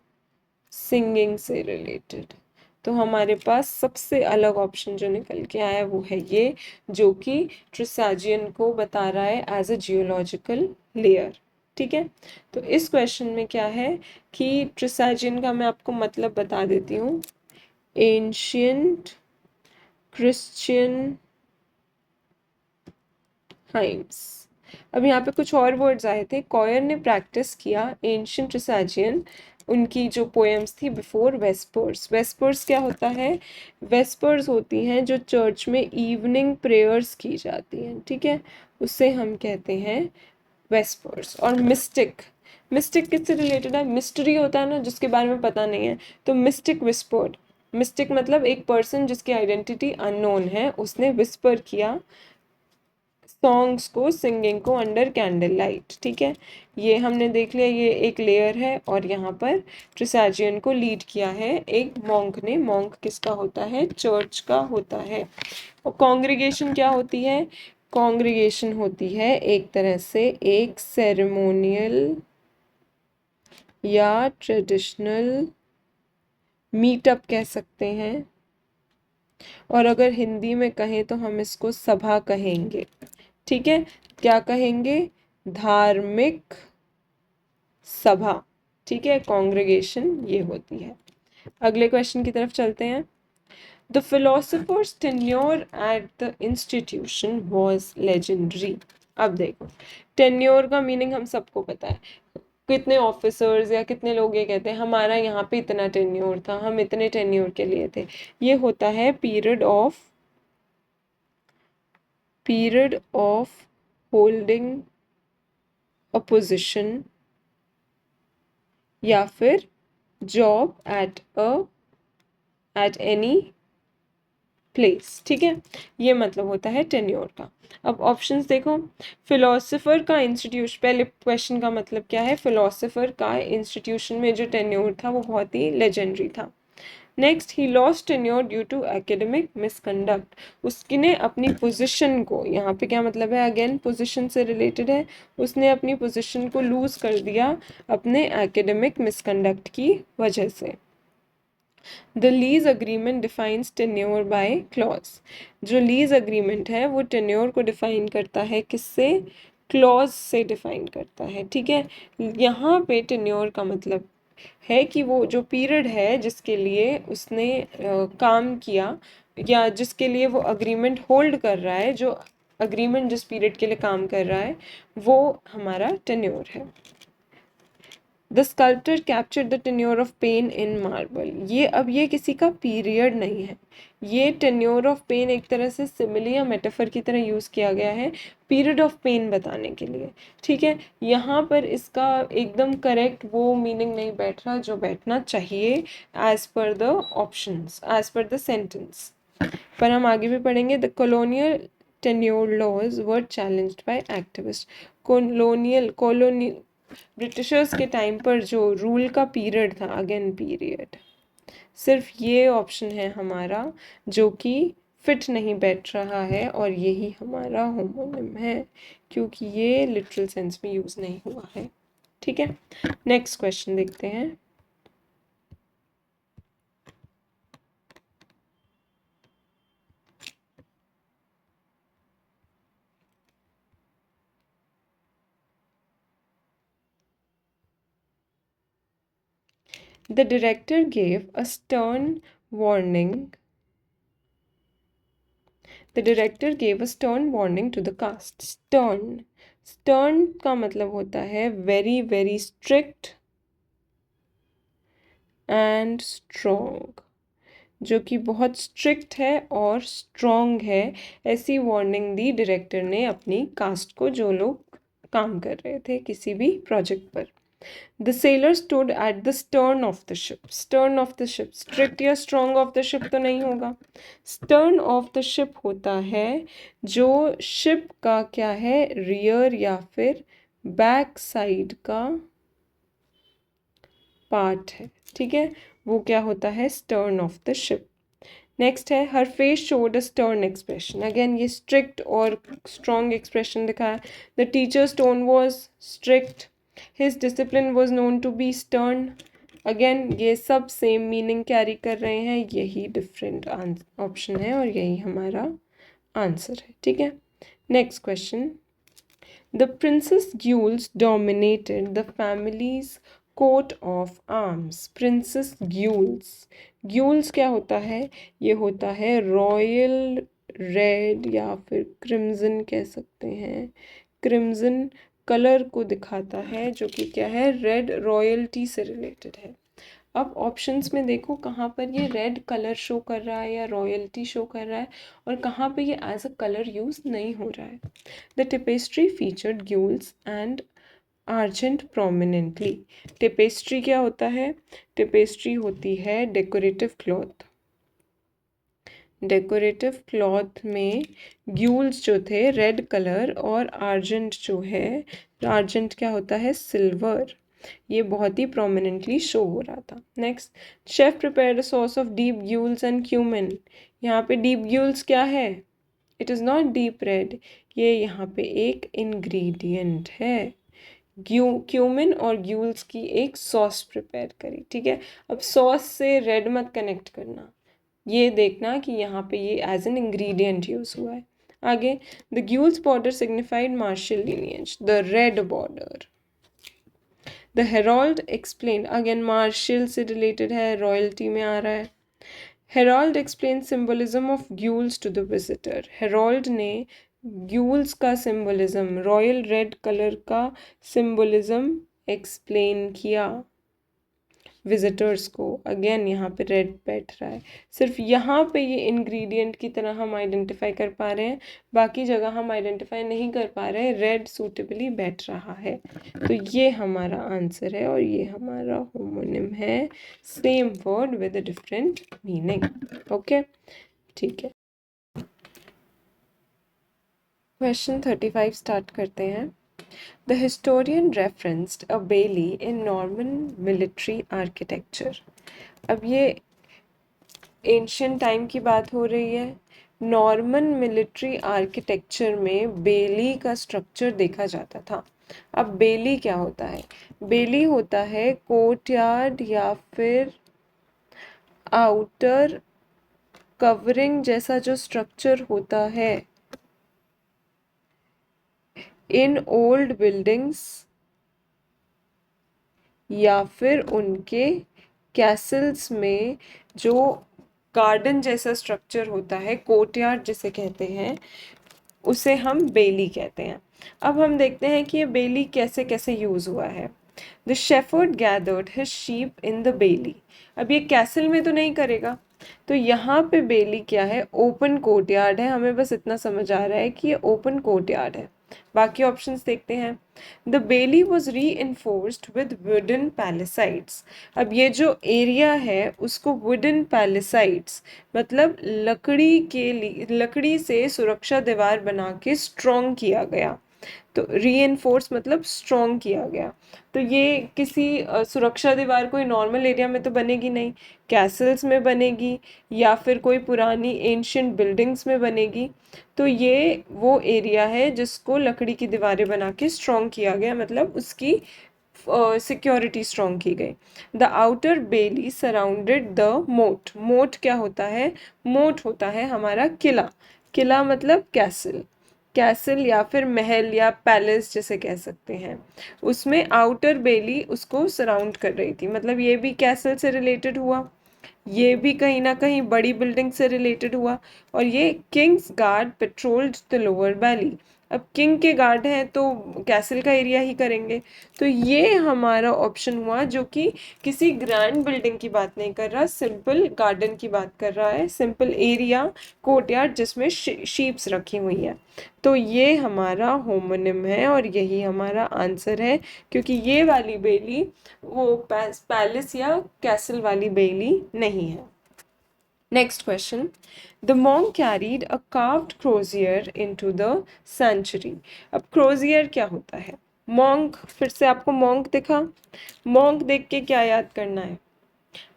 सिंगिंग से रिलेटेड। तो हमारे पास सबसे अलग ऑप्शन जो निकल के आया वो है ये, जो कि ट्रिसाजियन को बता रहा है एज अ जियोलॉजिकल लेयर। ठीक है, तो इस क्वेश्चन में क्या है कि ट्रिसाजियन का मैं आपको मतलब बता देती हूँ। Ancient Christian hymns. अब यहाँ पे कुछ और वर्ड्स आए थे। कॉयर ने प्रैक्टिस किया एंशियंट ट्रिसाजियन, उनकी जो पोएम्स थी बिफोर वेस्पर्स। वेस्पर्स क्या होता है? वेस्पर्स होती हैं जो चर्च में इवनिंग प्रेयर्स की जाती हैं। ठीक है, उससे हम कहते हैं वेस्पर्स। और मिस्टिक, मिस्टिक किससे रिलेटेड है? मिस्ट्री होता है ना, जिसके बारे में पता नहीं है, तो मिस्टिक विस्पर्ड। मिस्टिक मतलब एक पर्सन जिसकी आइडेंटिटी अननोन है, उसने विस्पर किया सॉन्ग्स को, सिंगिंग को अंडर कैंडल लाइट। ठीक है, ये हमने देख लिया, ये एक लेयर है, और यहाँ पर ट्रिसाजियन को लीड किया है एक मॉन्क ने। मॉन्क किसका होता है? चर्च का होता है। और कॉन्ग्रीगेशन क्या होती है? कॉन्ग्रीगेशन होती है एक तरह से एक सेरेमोनियल या ट्रेडिशनल मीटअप कह सकते हैं, और अगर हिंदी में कहें तो हम इसको सभा कहेंगे। ठीक है, क्या कहेंगे? धार्मिक सभा। ठीक है, कॉन्ग्रेगेशन ये होती है। अगले क्वेश्चन की तरफ चलते हैं। The philosopher's tenure at the institution was legendary. अब देखो, टेन्योर का मीनिंग हम सबको पता है। कितने ऑफिसर्स या कितने लोग ये कहते हैं हमारा यहाँ पे इतना टेन्योर था, हम इतने टेन्योर के लिए थे। ये होता है period of holding a position या फिर जॉब एट एनी प्लेस। ठीक है, ये मतलब होता है टेन्योर का। अब ऑप्शंस देखो। फिलोसोफर का इंस्टीट्यूशन, पहले क्वेश्चन का मतलब क्या है? फिलोसोफर का इंस्टीट्यूशन में जो टेन्योर था वो बहुत ही लेजेंडरी था। Next, he lost tenure due to academic misconduct. उसने अपनी पोजीशन को, यहाँ पे क्या मतलब है? अगेन पोजीशन से रिलेटेड है। उसने अपनी पोजीशन को लूज कर दिया अपने एकेडमिक मिसकंडक्ट की वजह से। The lease agreement defines tenure by clause. जो लीज अग्रीमेंट है वो टेन्योर को डिफाइन करता है, किससे? क्लॉज से डिफाइन करता है। ठीक है, यहाँ पे टेन्योर का मतलब है कि वो जो पीरियड है जिसके लिए उसने काम किया, या जिसके लिए वो अग्रीमेंट होल्ड कर रहा है, जो अग्रीमेंट जिस पीरियड के लिए काम कर रहा है, वो हमारा टेन्योर है। The sculptor capture the tenure of pain in marble. ये किसी का पीरियड नहीं है, ये टेन्योर ऑफ पेन एक तरह से सिमिली या मेटाफर की तरह यूज़ किया गया है पीरियड ऑफ पेन बताने के लिए। ठीक है, यहाँ पर इसका एकदम करेक्ट वो मीनिंग नहीं बैठ रहा जो बैठना चाहिए as per the options, as per the sentence. पर हम आगे भी पढ़ेंगे। The colonial tenure laws were challenged by activist. Colonial Britishers के टाइम पर जो रूल का पीरियड था, अगेन पीरियड, सिर्फ ये ऑप्शन है हमारा जो कि फिट नहीं बैठ रहा है, और यही हमारा होमोनिम है क्योंकि ये लिटरल सेंस में यूज़ नहीं हुआ है। ठीक है, नेक्स्ट क्वेश्चन देखते हैं। The director gave a stern warning. The director gave a stern warning to the cast. Stern. Stern का मतलब होता है very very strict and strong, जो कि बहुत स्ट्रिक्ट है और स्ट्रॉन्ग है। ऐसी वार्निंग दी डायरेक्टर ने अपनी कास्ट को, जो लोग काम कर रहे थे किसी भी प्रोजेक्ट पर। The sailor stood at the stern of the ship. Stern of the ship. Strict या strong of the ship तो नहीं होगा। Stern of the ship होता है जो ship का क्या है, rear या फिर back side का पार्ट है। ठीक है, वो क्या होता है, stern of the ship। Next है her face showed a stern expression. Again ये स्ट्रिक्ट और स्ट्रॉन्ग एक्सप्रेशन दिखाया। The teacher's tone was strict, his discipline was known to be stern. Again ये सब सेम मीनिंग कैरी कर रहे हैं, यही डिफरेंट ऑप्शन है और यही हमारा आंसर है। ठीक है, next question. The Princess Gules dominated the family's coat of arms. Princess Gules. Gules क्या होता है, ये होता है रॉयल रेड या फिर क्रिम्जन कह सकते हैं। क्रिम्जन कलर को दिखाता है, जो कि क्या है, रेड रॉयल्टी से रिलेटेड है। अब ऑप्शंस में देखो कहाँ पर ये रेड कलर शो कर रहा है या रॉयल्टी शो कर रहा है, और कहाँ पे ये एज अ कलर यूज नहीं हो रहा है। The tapestry featured gules and argent prominently. Tapestry क्या होता है, टेपेस्ट्री होती है डेकोरेटिव क्लॉथ। डेकोरेटिव क्लॉथ में gules जो थे रेड कलर, और आर्जेंट जो है, आर्जेंट क्या होता है, सिल्वर, ये बहुत ही प्रोमिनेंटली शो हो रहा था। Next, chef prepared a sauce of deep gules and cumin. यहाँ पे डीप gules क्या है, it is not deep red, ये यहाँ पे एक इंग्रेडिएंट है। क्यूमिन और gules की एक सॉस प्रिपेयर करी। ठीक है, अब सॉस से रेड मत कनेक्ट करना, ये देखना कि यहाँ पे ये एज एन इंग्रेडिएंट यूज हुआ है। आगे, the gules border signified martial lineage, the red border. The herald explain, again martial से रिलेटेड है, रॉयल्टी में आ रहा है। Herald explain symbolism of gules to the visitor. Herald ने gules का सिंबलिज्म, रॉयल रेड कलर का सिंबलिज्म एक्सप्लेन किया विजिटर्स को। अगेन यहाँ पे रेड बैठ रहा है, सिर्फ यहाँ पे ये इंग्रेडिएंट की तरह हम आइडेंटिफाई कर पा रहे हैं, बाकी जगह हम आइडेंटिफाई नहीं कर पा रहे हैं। रेड सूटेबली बैठ रहा है, तो ये हमारा आंसर है और ये हमारा होमोनिम है। Same word with a different meaning. Okay, ठीक है, क्वेश्चन 35 स्टार्ट करते हैं। The historian referenced a bailey in Norman military architecture. अब ये एंशियंट टाइम की बात हो रही है। नॉर्मन मिलिट्री आर्किटेक्चर में बेली का स्ट्रक्चर देखा जाता था। अब बेली क्या होता है, बेली होता है कोर्टयार्ड या फिर आउटर कवरिंग जैसा जो स्ट्रक्चर होता है इन ओल्ड बिल्डिंग्स या फिर उनके कैसल्स में, जो गार्डन जैसा स्ट्रक्चर होता है, कोर्टयार्ड जिसे कहते हैं, उसे हम बेली कहते हैं। अब हम देखते हैं कि ये बेली कैसे कैसे यूज हुआ है। The shepherd gathered his sheep in the belly. अब ये कैसल में तो नहीं करेगा, तो यहाँ पे बेली क्या है, ओपन कोर्टयार्ड है। हमें बस इतना समझ आ रहा है कि ये ओपन कोर्टयार्ड है। बाकी ऑप्शंस देखते हैं। द बेली वॉज री इन्फोर्स्ड विद वुडन पैलिसाइड्स। अब ये जो एरिया है उसको वुडन पैलिसाइड्स मतलब लकड़ी के लिए, लकड़ी से सुरक्षा दीवार बना के स्ट्रॉन्ग किया गया। तो रीइंफोर्स मतलब स्ट्रॉन्ग किया गया। तो ये किसी सुरक्षा दीवार कोई नॉर्मल एरिया में तो बनेगी नहीं, कैसल्स में बनेगी या फिर कोई पुरानी एंशियंट बिल्डिंग्स में बनेगी। तो ये वो एरिया है जिसको लकड़ी की दीवारें बना के स्ट्रॉन्ग किया गया, मतलब उसकी सिक्योरिटी स्ट्रॉन्ग की गई। The outer bailey surrounded the moat. Moat क्या होता है? मोट होता है हमारा किला। किला मतलब कैसल। कैसल या फिर महल या पैलेस जैसे कह सकते हैं। उसमें आउटर बेली उसको सराउंड कर रही थी, मतलब ये भी कैसल से रिलेटेड हुआ, ये भी कहीं ना कहीं बड़ी बिल्डिंग से रिलेटेड हुआ। और ये king's guard patrolled the lower valley. अब किंग के गार्ड हैं तो कैसल का एरिया ही करेंगे। तो ये हमारा ऑप्शन हुआ जो कि किसी ग्रैंड बिल्डिंग की बात नहीं कर रहा, सिंपल गार्डन की बात कर रहा है, सिंपल एरिया कोर्टयार्ड जिसमें शीप्स रखी हुई है। तो ये हमारा होमोनिम है और यही हमारा आंसर है, क्योंकि ये वाली बेली वो पैलेस या कैसल वाली बेली नहीं है। Next question, the monk carried a carved crozier into the sanctuary। अब crozier क्या होता है? monk, फिर से आपको monk दिखा? monk देख के क्या याद करना है?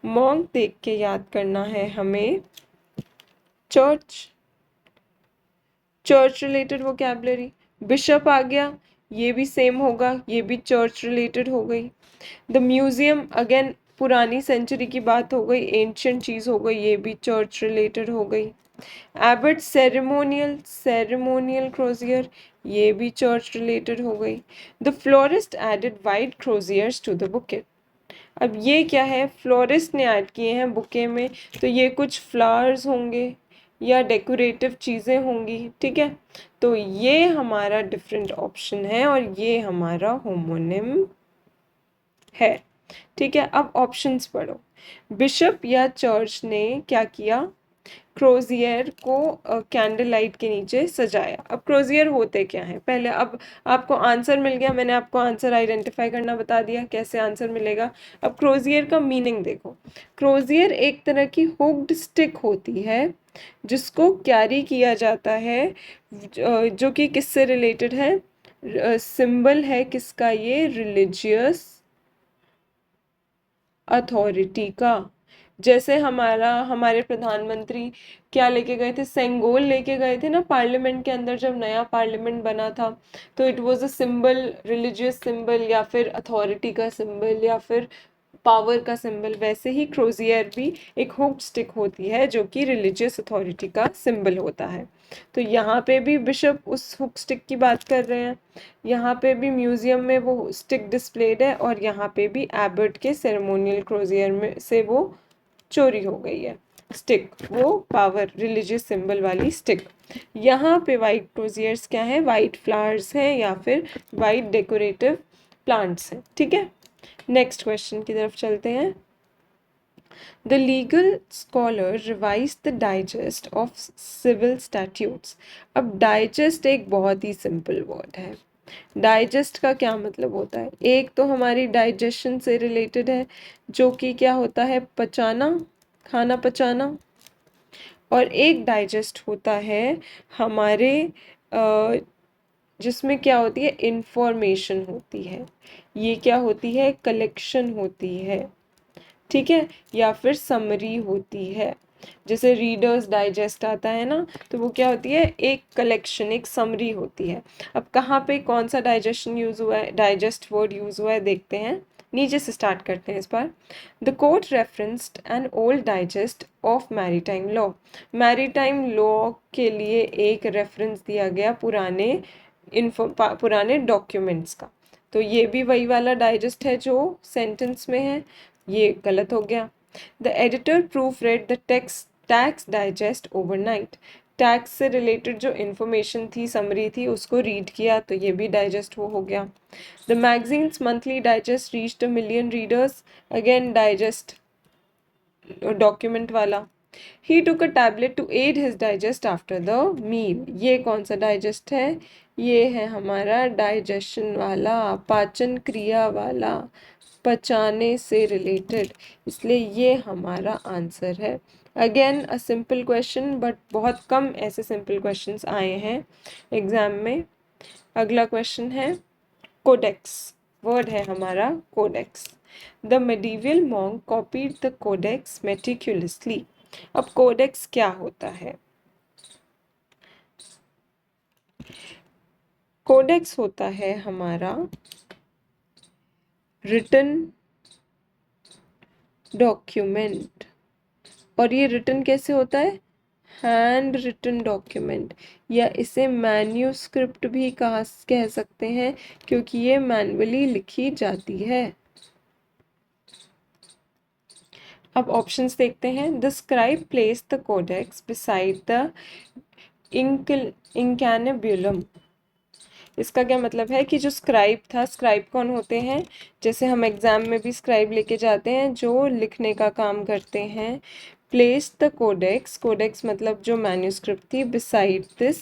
monk देख के याद करना है हमें church, church related vocabulary. Bishop आ गया, ये भी सेम होगा, ये भी चर्च रिलेटेड हो गई। द म्यूजियम अगेन पुरानी सेंचुरी की बात हो गई, एंशियंट चीज हो गई, ये भी चर्च रिलेटेड हो गई। एबट सेरेमोनियल, सेरेमोनियल क्रोजियर, ये भी चर्च रिलेटेड हो गई। The florist added white croziers to the bouquet. अब ये क्या है? फ्लोरिस्ट ने ऐड किए हैं बुके में, तो ये कुछ फ्लावर्स होंगे या डेकोरेटिव चीज़ें होंगी, ठीक है। तो ये हमारा डिफरेंट ऑप्शन है और ये हमारा होमोनिम है, ठीक है। अब ऑप्शंस पढ़ो। बिशप या चर्च ने क्या किया? क्रोजियर को कैंडल लाइट के नीचे सजाया। अब क्रोजियर होते क्या हैं पहले, अब आपको आंसर मिल गया, मैंने आपको आंसर आइडेंटिफाई करना बता दिया, कैसे आंसर मिलेगा। अब क्रोजियर का मीनिंग देखो। क्रोजियर एक तरह की हुक्ड स्टिक होती है जिसको कैरी किया जाता है, जो कि किससे रिलेटेड है? सिंबल है किसका? ये रिलीजियस अथॉरिटी का। जैसे हमारे प्रधानमंत्री क्या लेके गए थे? सेंगोल लेके गए थे ना पार्लियामेंट के अंदर, जब नया पार्लियामेंट बना था। तो it was a symbol, religious symbol या फिर अथॉरिटी का सिंबल या फिर पावर का सिंबल। वैसे ही क्रोजियर भी एक हुक स्टिक होती है जो कि रिलीजियस अथॉरिटी का सिंबल होता है। तो यहाँ पे भी बिशप उस हुक स्टिक की बात कर रहे हैं, यहाँ पे भी म्यूजियम में वो स्टिक डिस्प्लेड है, और यहाँ पे भी एबर्ट के सेरेमोनियल क्रोजियर में से वो चोरी हो गई है स्टिक, वो पावर रिलीजियस सिंबल वाली स्टिक। यहाँ पे वाइट क्रोजियर्स क्या है? वाइट फ्लावर्स हैं या फिर वाइट डेकोरेटिव प्लांट्स हैं, ठीक है। नेक्स्ट क्वेश्चन की तरफ चलते हैं। The legal scholar revise the digest of civil statutes. अब डाइजेस्ट एक बहुत ही सिंपल वर्ड है। डाइजेस्ट का क्या मतलब होता है? एक तो हमारी डाइजेशन से रिलेटेड है, जो कि क्या होता है? पचाना, खाना पचाना। और एक डाइजेस्ट होता है हमारे जिसमें क्या होती है? इंफॉर्मेशन होती है। ये क्या होती है? कलेक्शन होती है, ठीक है, या फिर समरी होती है। जैसे रीडर्स डाइजेस्ट आता है ना, तो वो क्या होती है? एक कलेक्शन, एक समरी होती है। अब कहाँ पे कौन सा डाइजेशन यूज हुआ है, डाइजेस्ट वर्ड यूज हुआ है, देखते हैं। नीचे से स्टार्ट करते हैं इस बार। The court referenced an old digest of maritime law. Maritime law के लिए एक रेफरेंस दिया गया पुराने डॉक्यूमेंट्स का। तो ये भी वही वाला डाइजेस्ट है जो सेंटेंस में है, ये गलत हो गया। The editor proof read the tax digest overnight. Tax से रिलेटेड जो इंफॉर्मेशन थी, समरी थी, उसको रीड किया, तो ये भी डाइजेस्ट वो हो गया। The magazine's monthly digest reached 1 million readers, again digest document वाला। He took a tablet to aid his digest after the meal. ये कौन सा डाइजेस्ट है? ये है हमारा डाइजेशन वाला, पाचन क्रिया वाला, पचाने से रिलेटेड, इसलिए ये हमारा आंसर है। Again a simple question, but बहुत कम ऐसे सिंपल क्वेश्चंस आए हैं एग्जाम में। अगला क्वेश्चन है कोडेक्स, वर्ड है हमारा codex. The medieval monk copied the codex meticulously। अब कोडेक्स क्या होता है? कोडेक्स होता है हमारा रिटन डॉक्यूमेंट। और ये रिटन कैसे होता है? हैंड रिटन डॉक्यूमेंट, या इसे मैन्यूस्क्रिप्ट भी कह सकते हैं, क्योंकि ये मैनुअली लिखी जाती है। अब ऑप्शंस देखते हैं। The scribe place the codex beside the incunabulum. इसका क्या मतलब है कि जो स्क्राइब था, स्क्राइब कौन होते हैं? जैसे हम एग्जाम में भी स्क्राइब लेके जाते हैं, जो लिखने का काम करते हैं। प्लेस द कोडेक्स, कोडेक्स मतलब जो मैन्यूस्क्रिप्ट थी, बिसाइड दिस,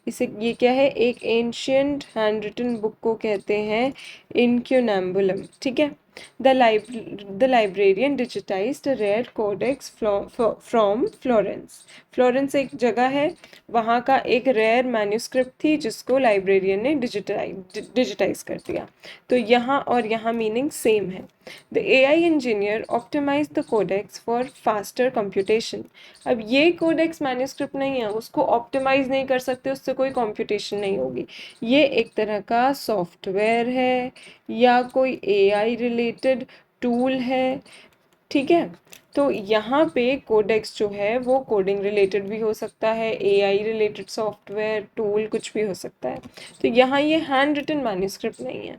इसे ये क्या है? एक एंशियंट हैंड रिटन बुक को कहते हैं इनक्यूनैम्बुलम। ठीक है। The librarian digitised rare codex from Florence. Florence एक जगह है, वहाँ का एक रेयर मैन्यूस्क्रिप्ट थी जिसको लाइब्रेरियन ने डिजिटाइज कर दिया। तो यहाँ और यहाँ मीनिंग सेम है। The AI engineer optimise the codex for faster computation. अब ये कोडेक्स मैन्यूस्क्रिप्ट नहीं है, उसको ऑप्टिमाइज नहीं कर सकते, उससे कोई कंप्यूटेशन नहीं होगी। ये एक तरह का सॉफ्टवेयर है या कोई एआई रिलेटेड टूल है। ठीक है। तो यहाँ पे कोडेक्स जो है वो कोडिंग रिलेटेड भी हो सकता है, एआई रिलेटेड सॉफ्टवेयर टूल कुछ भी हो सकता है। तो यहाँ ये हैंड रिटन मैन्यूस्क्रिप्ट नहीं है।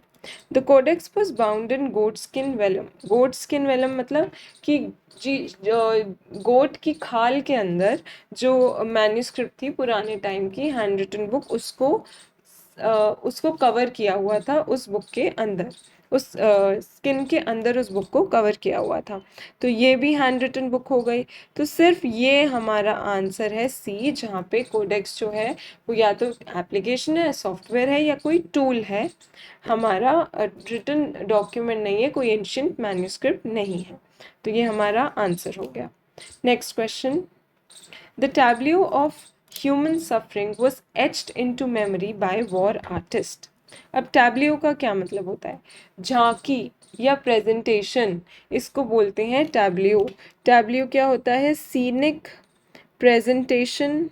The codex was bound in goat skin vellum. Goat skin vellum मतलब कि जी, गोट की खाल के अंदर जो मैन्यूस्क्रिप्ट थी पुराने टाइम की हैंड रिटन बुक, उसको कवर किया हुआ था उस बुक के अंदर, उस स्किन के अंदर उस बुक को कवर किया हुआ था। तो ये भी हैंड रिटन बुक हो गई। तो सिर्फ ये हमारा आंसर है सी, जहाँ पे कोडेक्स जो है वो या तो एप्लीकेशन है, सॉफ्टवेयर है, या कोई टूल है, हमारा रिटन डॉक्यूमेंट नहीं है, कोई एंशियंट मैन्यूस्क्रिप्ट नहीं है। तो ये हमारा आंसर हो गया। Next question. The Tableau of human suffering was etched into memory by war artist। अब टैब्ल्यू का क्या मतलब होता है? झांकी या प्रेजेंटेशन, इसको बोलते हैं टैब्ल्यू। टैब्ल्यू क्या होता है? सीनिक प्रेजेंटेशन,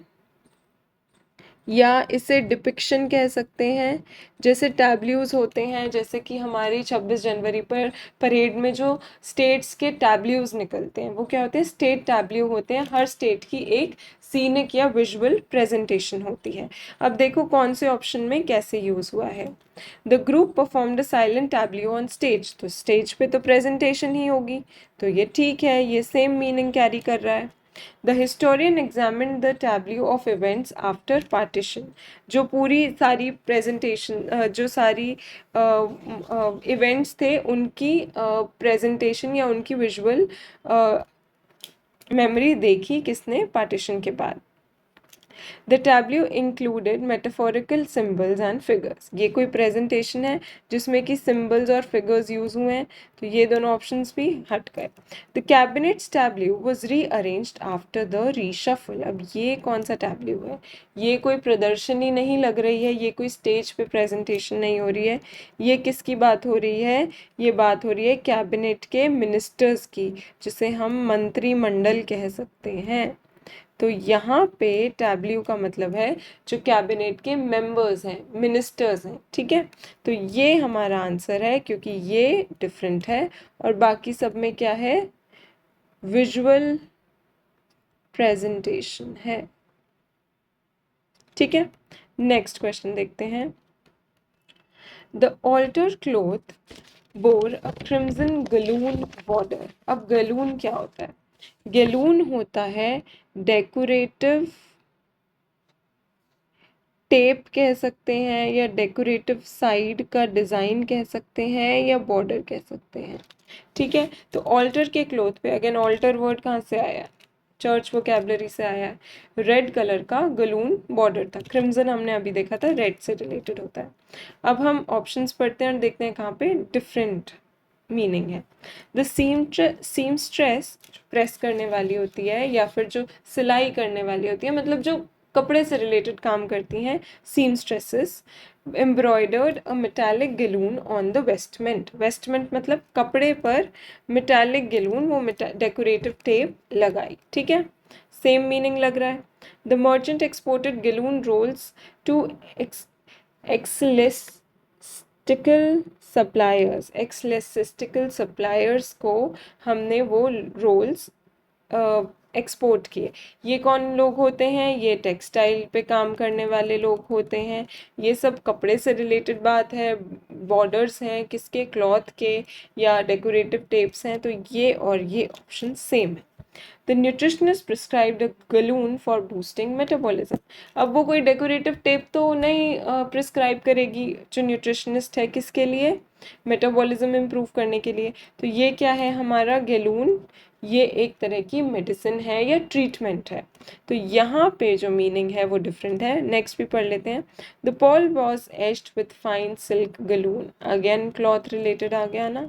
या इसे डिपिक्शन कह सकते हैं। जैसे टैब्ल्यूज होते हैं, जैसे कि हमारी 26 जनवरी पर परेड में जो स्टेट्स के टैब्ल्यूज निकलते हैं, वो क्या होते हैं? स्टेट टैब्ल्यू होते हैं। हर स्टेट की एक सीनिक या विजुअल प्रेजेंटेशन होती है। अब देखो कौन से ऑप्शन में कैसे यूज हुआ है। The group performed silent Tableau on stage, तो स्टेज पे तो प्रेजेंटेशन ही होगी, तो ये ठीक है, ये सेम मीनिंग कैरी कर रहा है। The historian examine the Tableau of events after partition. जो पूरी सारी प्रेजेंटेशन, जो सारी इवेंट्स थे, उनकी प्रेजेंटेशन या उनकी विजुअल मेमोरी देखी किसने? पार्टीशन के बाद। The Tableau included metaphorical symbols and figures. ये कोई प्रेजेंटेशन है जिसमें कि सिम्बल्स और फिगर्स यूज हुए हैं, तो ये दोनों ऑप्शंस भी हट गए। The cabinets Tableau was rearranged after the reshuffle. अब ये कौन सा टैब्ल्यू है? ये कोई प्रदर्शनी नहीं लग रही है, ये कोई स्टेज पे प्रेजेंटेशन नहीं हो रही है। ये किसकी बात हो रही है? ये बात हो रही है कैबिनेट के मिनिस्टर्स की, जिसे हम मंत्रिमंडल कह सकते हैं। तो यहाँ पे टैब्ल्यू का मतलब है जो कैबिनेट के मेंबर्स हैं, मिनिस्टर्स हैं। ठीक है। तो ये हमारा आंसर है, क्योंकि ये डिफरेंट है और बाकी सब में क्या है? विजुअल प्रेजेंटेशन है। ठीक है। नेक्स्ट क्वेश्चन देखते हैं। The altar cloth bore a crimson galloon border. अब गलून क्या होता है? गलून होता है डेकोरेटिव टेप कह सकते हैं, या डेकोरेटिव साइड का डिज़ाइन कह सकते हैं, या बॉर्डर कह सकते हैं। ठीक है। तो ऑल्टर के क्लोथ पे, अगेन ऑल्टर वर्ड कहाँ से आया है? चर्च वोकैबलरी से आया है। रेड कलर का गलून बॉर्डर था। क्रिम्सन हमने अभी देखा था, रेड से रिलेटेड होता है। अब हम ऑप्शंस पढ़ते हैं और देखते हैं कहाँ पे डिफरेंट मीनिंग है। द सीमस्ट्रेस प्रेस करने वाली होती है, या फिर जो सिलाई करने वाली होती है, मतलब जो कपड़े से रिलेटेड काम करती हैं, सीमस्ट्रेसेस embroidered a metallic galloon on the vestment. Vestment मतलब कपड़े पर metallic galloon, वो decorative tape लगाई, ठीक है, सेम मीनिंग लग रहा है. The merchant exported galloon rolls to ecclesiastical suppliers. ecclesiastical suppliers को हमने वो रोल्स एक्सपोर्ट किए. ये कौन लोग होते हैं? ये टेक्सटाइल पे काम करने वाले लोग होते हैं. ये सब कपड़े से रिलेटेड बात है. बॉर्डर्स हैं किसके? क्लॉथ के या डेकोरेटिव टेप्स हैं. तो ये और ये ऑप्शन सेम है. The nutritionist prescribed a galloon for boosting metabolism. अब वो कोई डेकोरेटिव टेप तो नहीं प्रिस्क्राइब करेगी जो न्यूट्रिशनिस्ट है, किसके लिए? मेटाबॉलिज्म इम्प्रूव करने के लिए. तो ये क्या है हमारा गैलून? ये एक तरह की मेडिसिन है या ट्रीटमेंट है. तो यहाँ पे जो मीनिंग है वो डिफरेंट है. नेक्स्ट भी पढ़ लेते हैं. The pall was edged with fine silk galloon. अगेन क्लॉथ रिलेटेड आ गया ना.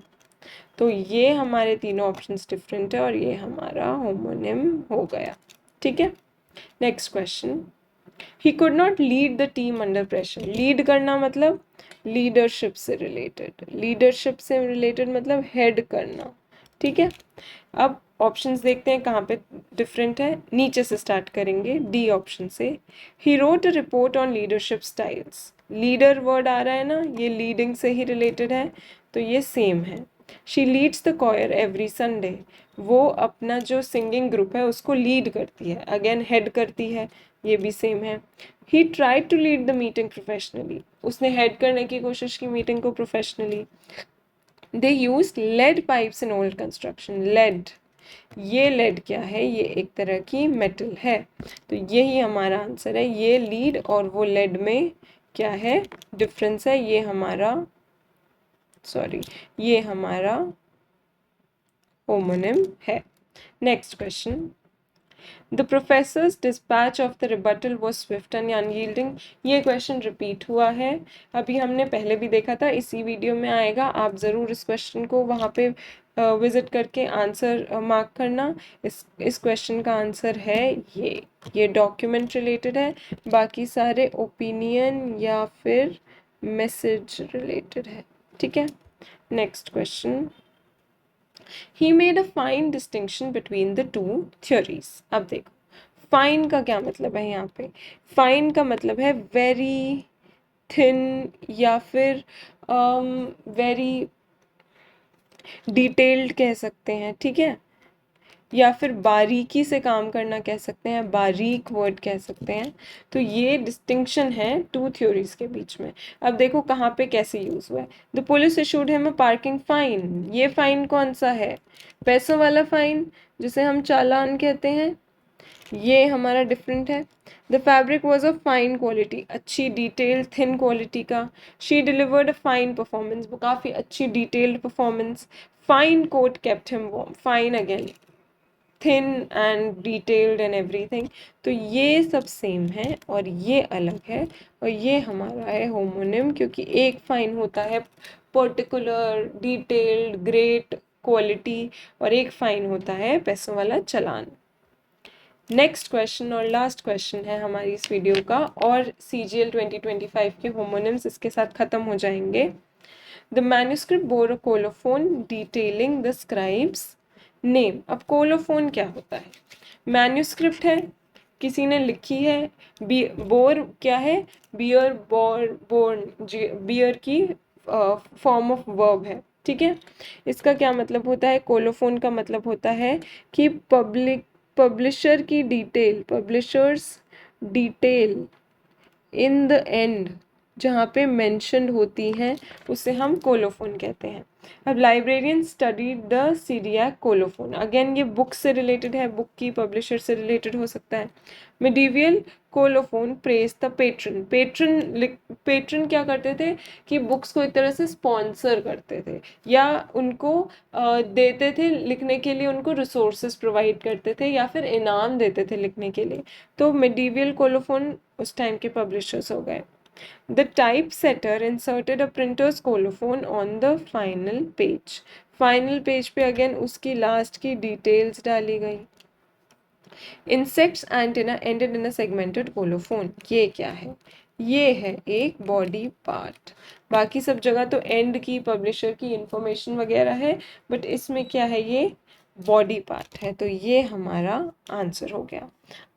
तो ये हमारे तीनों ऑप्शंस डिफरेंट है और ये हमारा होमोनिम हो गया, ठीक है. Next question. He could not lead the team under pressure. Lead करना मतलब लीडरशिप से रिलेटेड. लीडरशिप से रिलेटेड मतलब हेड करना, ठीक है. अब ऑप्शंस देखते हैं कहाँ पे डिफरेंट है. नीचे से स्टार्ट करेंगे, डी ऑप्शन से. He wrote a report on leadership styles. Leader word आ रहा है ना, ये लीडिंग से ही रिलेटेड है, तो ये सेम है. She leads the coir every Sunday. वो अपना जो सिंगिंग ग्रुप है उसको लीड करती है. अगेन हेड करती है, ये भी सेम है. He tried to lead the meeting professionally. उसने हेड करने की कोशिश की मीटिंग को professionally. They use lead pipes in old construction. Lead, ये लेड क्या है? ये एक तरह की मेटल है. तो यही हमारा आंसर है. ये लीड और वो लेड में क्या है डिफरेंस है? ये हमारा ये हमारा होमोनिम है. Next question. The professors dispatch of the rebuttal was Swift and unyielding. ये क्वेश्चन रिपीट हुआ है. अभी हमने पहले भी देखा था, इसी वीडियो में आएगा. आप ज़रूर इस क्वेश्चन को वहाँ पे विजिट करके आंसर मार्क करना. इस क्वेश्चन का आंसर है ये डॉक्यूमेंट रिलेटेड है. बाकी सारे ओपिनियन या फिर मैसेज रिलेटेड है, ठीक है. Next question. He made a fine distinction between the two theories. अब देखो फाइन का क्या मतलब है यहाँ पे? फाइन का मतलब है वेरी थिन या फिर वेरी डिटेल्ड कह सकते हैं, ठीक है. या फिर बारीकी से काम करना कह सकते हैं, बारीक वर्ड कह सकते हैं. तो ये डिस्टिंक्शन है टू थ्योरीज के बीच में. अब देखो कहाँ पे कैसे यूज हुआ है. The police issued him a parking fine. ये फाइन कौन सा है? पैसों वाला फाइन जिसे हम चालान कहते हैं, ये हमारा डिफरेंट है. The fabric was of fine quality. अच्छी डिटेल थिन क्वालिटी का. She delivered a fine performance. वो काफ़ी अच्छी detailed performance. Fine coat kept him warm. Fine again thin and detailed and everything. तो ये सब सेम है और ये अलग है और ये हमारा है होमोनिम, क्योंकि एक फाइन होता है पर्टिकुलर डिटेल्ड ग्रेट क्वालिटी और एक फाइन होता है पैसों वाला चालान. नेक्स्ट क्वेश्चन और लास्ट क्वेश्चन है हमारी इस वीडियो का, और CGL 2025 के होमोनिम्स इसके साथ ख़त्म हो जाएंगे. The manuscript bore a colophon detailing the scribes name. अब कोलोफोन क्या होता है? मैन्यूस्क्रिप्ट है, किसी ने लिखी है. बोर क्या है? Bear, born. बियर की फॉर्म ऑफ वर्ब है, ठीक है. इसका क्या मतलब होता है? कोलोफोन का मतलब होता है कि पब्लिशर की detail, publishers detail in the end जहाँ पे मेंशन होती हैं उसे हम कोलोफोन कहते हैं. अब librarian studied the Syriac colophon. Again ये बुक से रिलेटेड है, बुक की पब्लिशर से रिलेटेड हो सकता है. Medieval colophon praise the patron. Patron क्या करते थे कि बुक्स को एक तरह से स्पॉन्सर करते थे या उनको देते थे लिखने के लिए, उनको रिसोर्सेज प्रोवाइड करते थे या फिर इनाम देते थे लिखने के लिए. तो मिडीवियल कोलोफोन उस टाइम के पब्लिशर्स हो गए. The typesetter inserted a printer's colophon on the final page. Final page पे अगेन उसकी लास्ट की डिटेल्स डाली गई. Insects antenna ended in a segmented colophon. ये क्या है? ये है एक बॉडी पार्ट। बाकी सब जगह तो एंड की, पब्लिशर की इंफॉर्मेशन वगैरह है, बट इसमें क्या है, ये बॉडी पार्ट है। तो ये हमारा आंसर हो गया।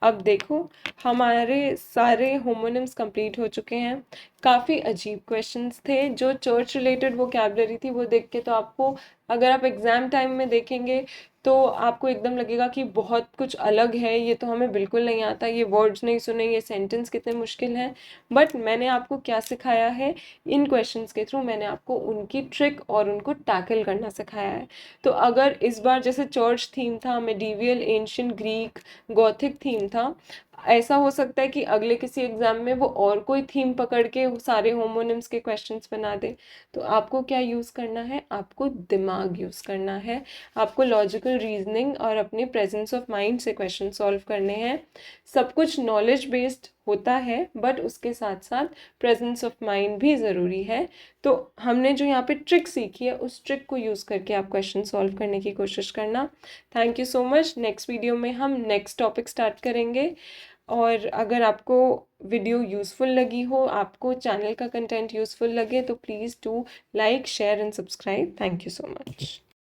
अब देखो, हमारे सारे होमोनिम्स कंप्लीट हो चुके हैं। काफ़ी अजीब क्वेश्चंस थे। जो चर्च रिलेटेड वोकैबुलरी थी वो देख के तो आपको, अगर आप एग्ज़ाम टाइम में देखेंगे तो आपको एकदम लगेगा कि बहुत कुछ अलग है, ये तो हमें बिल्कुल नहीं आता, ये वर्ड्स नहीं सुने, ये सेंटेंस कितने मुश्किल हैं। बट मैंने आपको क्या सिखाया है, इन क्वेश्चंस के थ्रू मैंने आपको उनकी ट्रिक और उनको टैकल करना सिखाया है। तो अगर इस बार जैसे चर्च थीम था, medieval, ancient Greek, Gothic theme था, ऐसा हो सकता है कि अगले किसी एग्जाम में वो और कोई थीम पकड़ के सारे होमोनिम्स के क्वेश्चंस बना दे। तो आपको क्या यूज़ करना है, आपको दिमाग यूज़ करना है, आपको लॉजिकल रीजनिंग और अपने प्रेजेंस ऑफ माइंड से क्वेश्चन सॉल्व करने हैं। सब कुछ नॉलेज बेस्ड होता है, बट उसके साथ साथ प्रेजेंस ऑफ माइंड भी ज़रूरी है। तो हमने जो यहाँ पे ट्रिक सीखी है, उस ट्रिक को यूज़ करके आप क्वेश्चन सॉल्व करने की कोशिश करना। Thank you so much. Next video में हम नेक्स्ट टॉपिक स्टार्ट करेंगे। और अगर आपको वीडियो यूज़फुल लगी हो, आपको चैनल का कंटेंट यूज़फुल लगे, तो please do like, share and subscribe. Thank you so much.